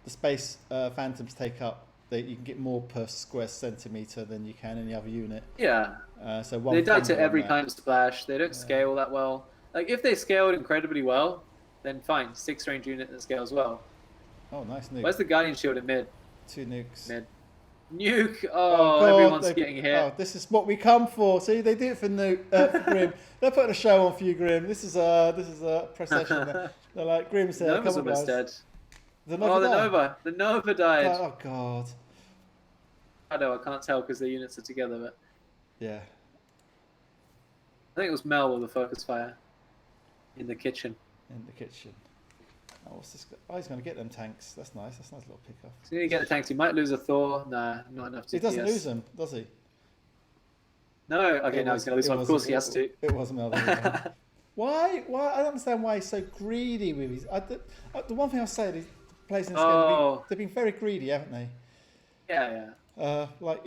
Speaker 1: space Phantoms take up, you can get more per square centimeter than you can any other unit.
Speaker 3: Yeah.
Speaker 1: So
Speaker 3: they die to every kind of splash. They don't scale that well. Like, if they scaled incredibly well, then fine, 6 range unit that scales well.
Speaker 1: Oh, nice nuke.
Speaker 3: Where's the Guardian Shield in mid?
Speaker 1: 2 nukes.
Speaker 3: Mid. Nuke! Oh, God, everyone's getting hit.
Speaker 1: Oh, this is what we come for. See, they do it for for Grim. They're putting a show on for you, Grim. This is a procession. They're like, Grim said,
Speaker 3: Nova's
Speaker 1: come on,
Speaker 3: almost
Speaker 1: guys.
Speaker 3: dead.
Speaker 1: The Nova.
Speaker 3: The Nova died.
Speaker 1: Oh, God.
Speaker 3: I know, I can't tell because the units are together, but
Speaker 1: yeah.
Speaker 3: I think it was Mel with the focus fire in the kitchen.
Speaker 1: In the kitchen. Oh, what's this? Oh, he's going to get them tanks. That's nice. That's a nice little pickup.
Speaker 3: So you get the tanks. He might lose a Thor. Nah, not enough to.
Speaker 1: He doesn't lose them, does he?
Speaker 3: No. Okay, now he's going to lose one. Of course, he has to.
Speaker 1: It was Mel. Why? I don't understand why he's so greedy with his. The one thing I'll say is the players in this game, they've been very greedy, haven't they?
Speaker 3: Yeah.
Speaker 1: Like,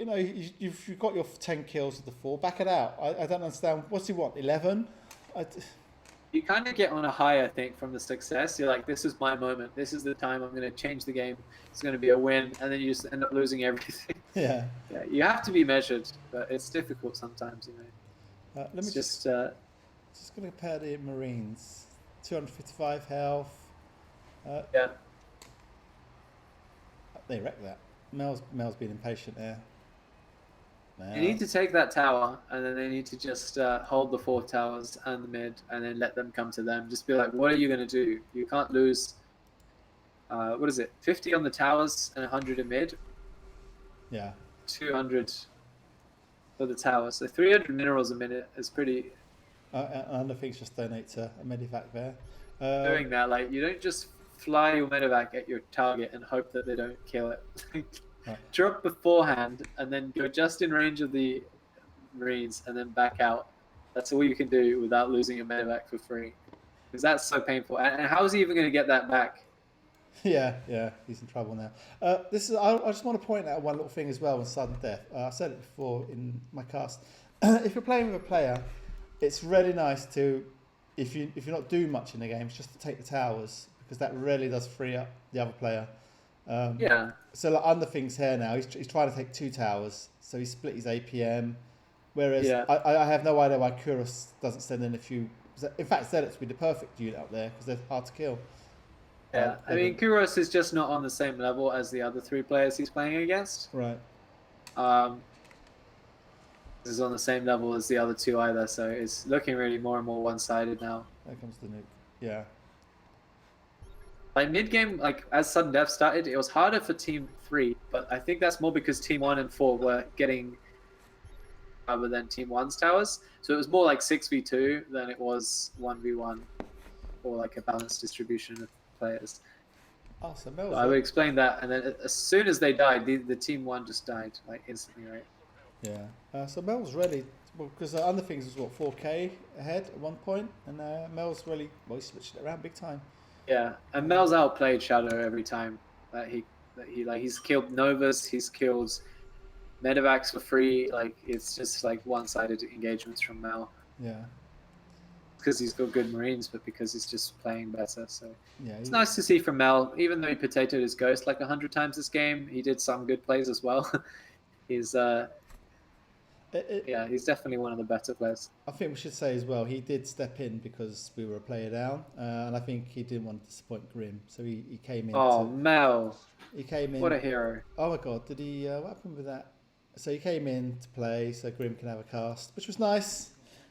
Speaker 1: you've got your 10 kills with the 4. Back it out. I don't understand. What's he want? 11?
Speaker 3: you kind of get on a high, I think, from the success. You're like, this is my moment. This is the time I'm going to change the game. It's going to be a win, and then you just end up losing everything.
Speaker 1: Yeah.
Speaker 3: Yeah, you have to be measured, but it's difficult sometimes, you know.
Speaker 1: Let me
Speaker 3: It's
Speaker 1: just going to compare the Marines. 255 health.
Speaker 3: Yeah.
Speaker 1: They wrecked that. Mel's being impatient there.
Speaker 3: You need to take that tower, and then they need to just hold the 4 towers and the mid, and then let them come to them. Just be like, what are you going to do? You can't lose, what is it, 50 on the towers and 100 in mid?
Speaker 1: Yeah.
Speaker 3: 200 for the towers. So 300 minerals a minute is pretty...
Speaker 1: Underthings just donate a medivac there.
Speaker 3: doing that, like, you don't just fly your medevac at your target and hope that they don't kill it.
Speaker 1: Right.
Speaker 3: Drop beforehand and then go just in range of the Marines and then back out. That's all you can do without losing your medevac for free, because that's so painful. And how is he even going to get that back?
Speaker 1: Yeah, he's in trouble now. I just want to point out one little thing as well on sudden death. I said it before in my cast. If you're playing with a player, it's really nice to, if you're not doing much in the game, it's just to take the towers, because that really does free up the other player.
Speaker 3: Yeah.
Speaker 1: So like Underthings here now, he's trying to take 2 towers, so he split his APM. Whereas
Speaker 3: Yeah.
Speaker 1: I have no idea why Kouros doesn't send in a few. In fact, Zealots would be the perfect unit up there because they're hard to kill.
Speaker 3: Yeah, I mean, Kouros is just not on the same level as the other 3 players he's playing against.
Speaker 1: Right.
Speaker 3: This is on the same level as the other 2 either, so it's looking really more and more one-sided now.
Speaker 1: There comes the nuke. Yeah.
Speaker 3: Like mid-game, like as sudden death started, it was harder for Team 3, but I think that's more because Team 1 and 4 were getting other than Team 1's towers. So it was more like 6v2 than it was 1v1, or like a balanced distribution of players.
Speaker 1: Oh, so
Speaker 3: So I would explain that, and then as soon as they died, the Team 1 just died, like instantly, right?
Speaker 1: Yeah. So Mel's really, well, because Underthings was what, 4k ahead at one point, and Mel's really, well, he switched it around big time.
Speaker 3: Yeah, and Mel's outplayed Shadow every time that he's killed Novas, he's killed medevacs for free. Like, it's just like one-sided engagements from Mel.
Speaker 1: Yeah.
Speaker 3: Because he's got good Marines, but because he's just playing better. So
Speaker 1: yeah,
Speaker 3: it's nice to see from Mel. Even though he potatoed his Ghost like 100 times this game, he did some good plays as well. He's he's definitely one of the better players.
Speaker 1: I think we should say as well, he did step in because we were a player down, and I think he didn't want to disappoint Grim, so he came in.
Speaker 3: Oh, Mel!
Speaker 1: He came in.
Speaker 3: What a hero!
Speaker 1: Oh my God, did he? What happened with that? So he came in to play, so Grim can have a cast, which was nice,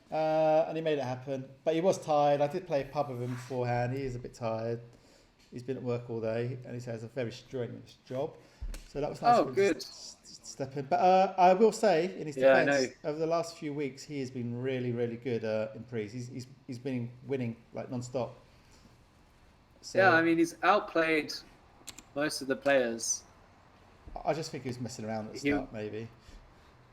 Speaker 1: and he made it happen. But he was tired. I did play a pub with him beforehand. He is a bit tired. He's been at work all day, and he has a very strenuous job. So that was nice.
Speaker 3: Oh, good.
Speaker 1: Step in. But I will say, in his defense, over the last few weeks, he has been really, really good in pre's. He's been winning like non-stop.
Speaker 3: So, yeah, I mean, he's outplayed most of the players.
Speaker 1: I just think he was messing around at the start, maybe.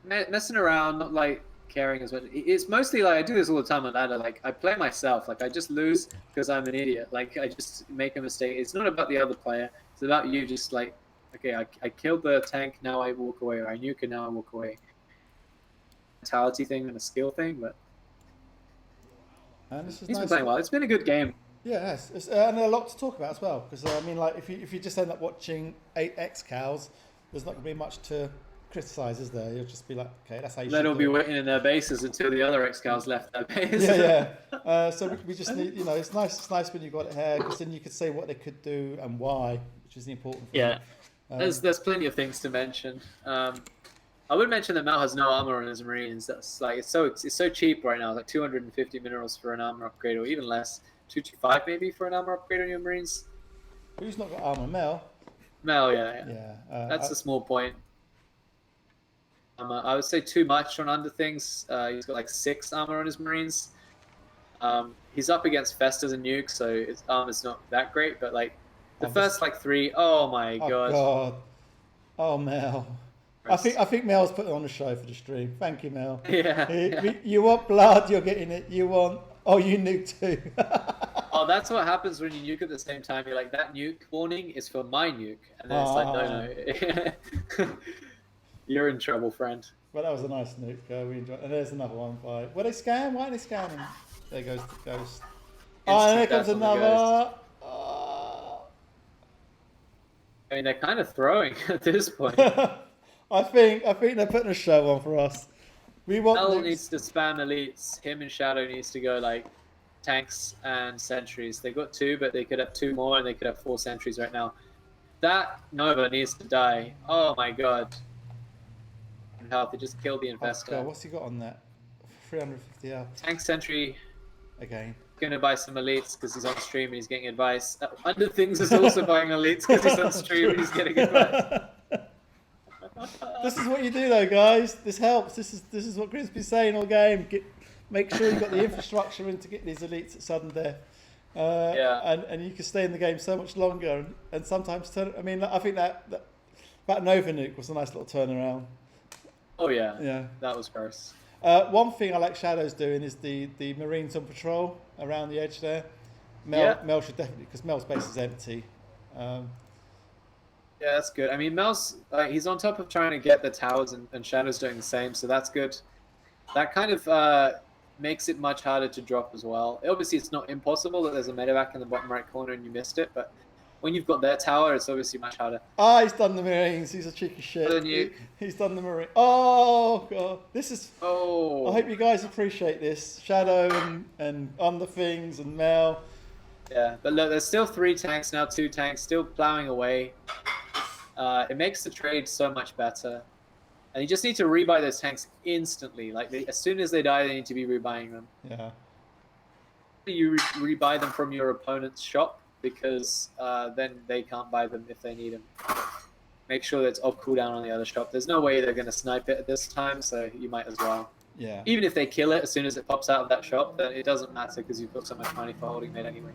Speaker 3: Messing around, not like caring as much. It's mostly like I do this all the time on ladder. Like I play myself. Like I just lose because I'm an idiot. Like I just make a mistake. It's not about the other player. It's about you. Just like, okay, I killed the tank. Now I walk away. Or I nuke and now I walk away. Mentality thing and a skill thing, but he's been playing well. It's been a good game.
Speaker 1: Yeah, and a lot to talk about as well. Because I mean, like if you just end up watching 8x cows, there's not going to be much to criticize, is there? You'll just be like, okay, that's how you.
Speaker 3: They'll be waiting in their bases until the other X-Cows left their base.
Speaker 1: Yeah. So we just need, it's nice when you got it here, because then you could say what they could do and why, which is the important thing.
Speaker 3: Yeah. There's plenty of things to mention. I would mention that Mal has no armor on his Marines. That's like it's so cheap right now. Like 250 minerals for an armor upgrade, or even less. 225 maybe for an armor upgrade on your Marines.
Speaker 1: Who's not got armor? Mel.
Speaker 3: Mel, yeah. That's a small point. I would say too much on Underthings. He's got like 6 armor on his Marines. He's up against Festas and Nuke, so his armor's not that great. But like the first like 3, oh my god.
Speaker 1: Oh Mel. I think Mel's put on the show for the stream. Thank you, Mel.
Speaker 3: Yeah.
Speaker 1: You want blood, you're getting it. You want. Oh, you nuke too.
Speaker 3: Oh, that's what happens when you nuke at the same time. You're like, that nuke warning is for my nuke, and then it's like, no. You're in trouble, friend.
Speaker 1: Well, that was a nice nuke. We enjoyed. And there's another one by. Were they scan? Why are they scanning? There goes the Ghost. Oh, and here
Speaker 3: instant
Speaker 1: comes
Speaker 3: death on the ghost.
Speaker 1: another.
Speaker 3: I mean, they're kind of throwing at this point.
Speaker 1: I think they're putting a show on for us. We want
Speaker 3: Mel
Speaker 1: nukes.
Speaker 3: needs to spam elites. Him and Shadow needs to go like tanks and sentries. They've got 2, but they could have 2 more, and they could have 4 sentries right now. That Nova needs to die. Oh my god. Health. They just killed the Infestor.
Speaker 1: Oh god, what's he got on that? 350 health.
Speaker 3: Tank sentry.
Speaker 1: Again.
Speaker 3: Going to buy some elites because he's on stream and he's getting advice. Underthings is also buying elites because he's on stream and he's getting advice.
Speaker 1: This is what you do, though, guys. This helps. This is what Crispy's saying all game. Make sure you've got the infrastructure in to get these elites at sudden death. And you can stay in the game so much longer. And sometimes turn. I mean, I think that Nova nuke was a nice little turnaround.
Speaker 3: Oh yeah.
Speaker 1: Yeah.
Speaker 3: That was gross.
Speaker 1: One thing I like Shadow's doing is the Marines on patrol around the edge there. Mel should definitely, because Mel's base is empty.
Speaker 3: Yeah, that's good. I mean, Mel's he's on top of trying to get the towers, and Shadow's doing the same, so that's good. That kind of makes it much harder to drop as well. Obviously, it's not impossible that there's a medevac in the bottom right corner and you missed it, but when you've got their tower, it's obviously much harder.
Speaker 1: Ah, he's done the Marines. He's a cheeky shit. He's done the Marines. Oh, God. This is...
Speaker 3: Oh.
Speaker 1: I hope you guys appreciate this. Shadow and Underthings and Mel.
Speaker 3: Yeah, but look, there's still 3 tanks now, 2 tanks, still plowing away. It makes the trade so much better. And you just need to rebuy those tanks instantly. Like, as soon as they die, they need to be rebuying them.
Speaker 1: Yeah.
Speaker 3: You rebuy them from your opponent's shop, because then they can't buy them if they need them. Make sure that it's off cooldown on the other shop. There's no way they're going to snipe it at this time, so you might as well.
Speaker 1: Yeah.
Speaker 3: Even if they kill it as soon as it pops out of that shop, then it doesn't matter because you've got so much money for holding it anyway.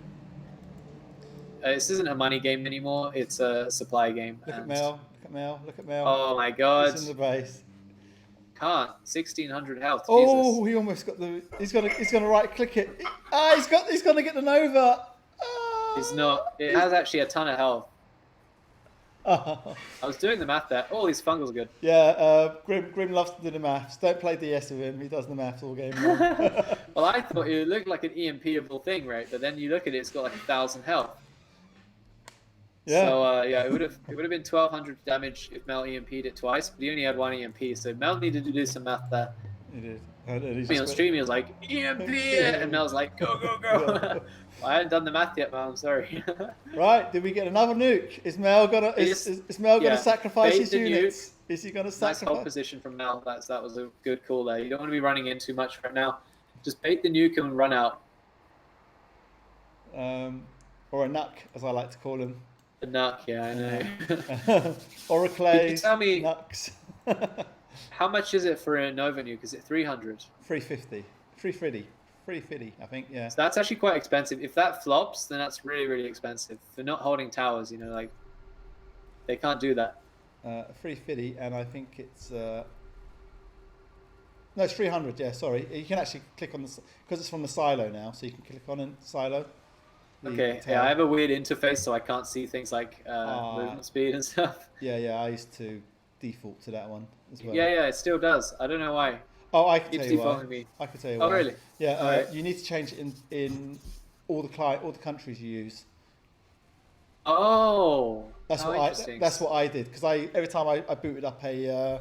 Speaker 3: This isn't a money game anymore, it's a supply game.
Speaker 1: Look at Mel, look at Mel, look at Mel.
Speaker 3: Oh my god.
Speaker 1: He's in the base.
Speaker 3: Can't. 1600 health.
Speaker 1: Oh,
Speaker 3: Jesus.
Speaker 1: he almost got the... He's gonna right click it. Ah, he's gonna get the Nova. Ah.
Speaker 3: He's not. It has actually a ton of health.
Speaker 1: Oh.
Speaker 3: I was doing the math there. Oh, these fungals are good.
Speaker 1: Yeah, Grim loves to do the maths. Don't play DS with him. He does the maths all game long.
Speaker 3: Well, I thought it looked like an EMP-able thing, right? But then you look at it, it's got like 1,000 health.
Speaker 1: Yeah.
Speaker 3: So yeah, it would have been 1,200 damage if Mel EMP'd it twice, but he only had 1 EMP, so Mel needed to do some math there.
Speaker 1: He did. And
Speaker 3: Me on stream, he was like EMP, and Mel's like go go go. Well, I hadn't done the math yet, Mel. I'm sorry.
Speaker 1: Right? Did we get another nuke? Is Mel gonna sacrifice his units? Is he gonna sacrifice?
Speaker 3: Nice hold position from Mel. That was a good call there. You don't want to be running in too much right now. Just bait the nuke and run out.
Speaker 1: Or a nuck, as I like to call him.
Speaker 3: The nuck, yeah, I know.
Speaker 1: Or a clay.
Speaker 3: Can you tell me
Speaker 1: nucks.
Speaker 3: how much is it for a Nova nuke? Is it 300?
Speaker 1: 350. 350, I think, yeah.
Speaker 3: So that's actually quite expensive. If that flops, then that's really, really expensive. They're not holding towers, you know, like they can't do that.
Speaker 1: 350, and I think it's no, it's 300. Yeah, sorry. You can actually click on the because it's from the silo now, so you can click on in silo.
Speaker 3: Okay, yeah, I have a weird interface, so I can't see things like movement speed and stuff.
Speaker 1: Yeah, I used to default to that one as well.
Speaker 3: Yeah, it still does. I don't know why.
Speaker 1: Oh, I can tell you why.
Speaker 3: Me.
Speaker 1: I can tell you why.
Speaker 3: Oh, really?
Speaker 1: Yeah,
Speaker 3: right.
Speaker 1: You need to change it in all the countries you use.
Speaker 3: Oh,
Speaker 1: that's what I did, because every time I booted up a.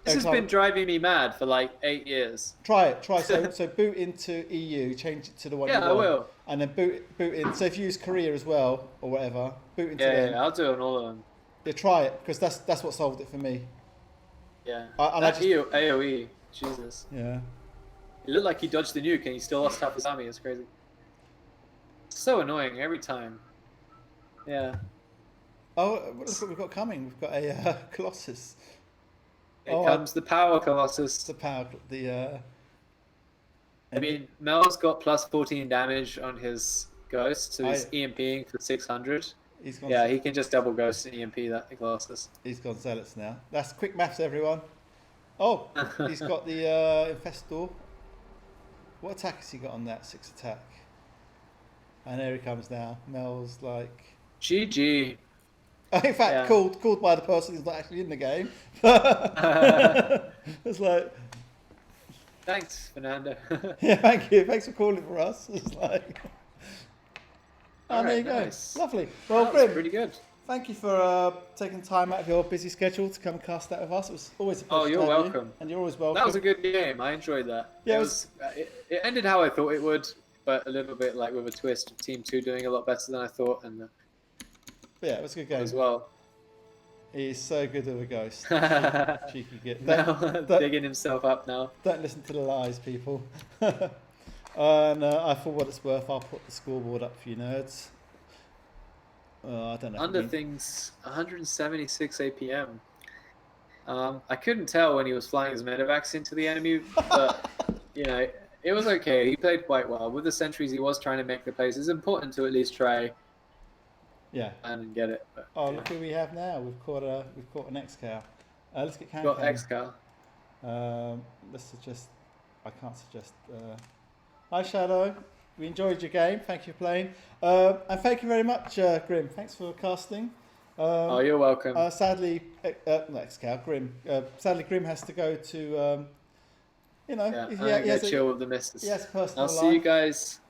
Speaker 3: This has been driving me mad for like 8 years.
Speaker 1: Try it. So boot into EU, change it to the one you want.
Speaker 3: Yeah, I will.
Speaker 1: And then boot in. So if you use Korea as well or whatever, boot into them.
Speaker 3: Yeah, I'll do it on all of them.
Speaker 1: Yeah, try it, because that's what solved it for me.
Speaker 3: Yeah.
Speaker 1: And
Speaker 3: AOE, Jesus.
Speaker 1: Yeah.
Speaker 3: It looked like he dodged the nuke and he still lost half his army. It's crazy. It's so annoying every time. Yeah.
Speaker 1: Oh, look what we've got coming. We've got a Colossus.
Speaker 3: Here comes the power Colossus.
Speaker 1: The power.
Speaker 3: I mean, Mel's got plus 14 damage on his ghost, so he's EMPing for 600. He can just double ghost and EMP that Colossus.
Speaker 1: He's gone zealots now. That's quick maths, everyone. Oh, he's got the Infestor. What attack has he got on that? 6 attack. And there he comes now. Mel's like...
Speaker 3: GG.
Speaker 1: In fact, called by the person who's not actually in the game. It's like...
Speaker 3: Thanks, Fernando.
Speaker 1: Yeah, thank you. Thanks for calling for us. It's like... And there you
Speaker 3: nice.
Speaker 1: go. Lovely. Well,
Speaker 3: That was
Speaker 1: Grim,
Speaker 3: pretty good.
Speaker 1: thank you for taking time out of your busy schedule to come cast that with us. It was always a pleasure.
Speaker 3: Oh, you're
Speaker 1: to have
Speaker 3: welcome.
Speaker 1: You, and you're always welcome.
Speaker 3: That was a good game. I enjoyed that.
Speaker 1: Yeah,
Speaker 3: it ended how I thought it would, but a little bit like with a twist of Team 2 doing a lot better than I thought, and
Speaker 1: yeah, it was a good game
Speaker 3: as well.
Speaker 1: He's so good with a ghost. Cheeky git.
Speaker 3: Digging himself up now.
Speaker 1: Don't listen to the lies, people. And for what it's worth, I'll put the scoreboard up for you nerds. I don't know.
Speaker 3: Underthings, 176 APM. I couldn't tell when he was flying his medevacs into the enemy, but you know, it was okay. He played quite well with the sentries. He was trying to make the plays. It's important to at least try.
Speaker 1: Yeah.
Speaker 3: And get it. But,
Speaker 1: look who we have now. We've caught an X-Cow. Let's get
Speaker 3: Got X-Cow.
Speaker 1: Let's suggest. I can't suggest. Hi Shadow. We enjoyed your game. Thank you for playing. And thank you very much, Grim. Thanks for casting.
Speaker 3: You're welcome.
Speaker 1: Sadly, not X-Cow, Grim. Sadly, Grim has to go to. He has
Speaker 3: to chill with the missus.
Speaker 1: Yes, personal
Speaker 3: I'll see you guys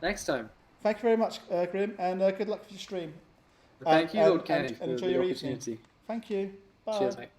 Speaker 3: next time.
Speaker 1: Thank you very much, Grim, and good luck for your stream.
Speaker 3: Thank you, Lord Kennedy, for
Speaker 1: enjoy
Speaker 3: the
Speaker 1: your
Speaker 3: opportunity.
Speaker 1: Evening. Thank you. Bye.
Speaker 3: Cheers, mate.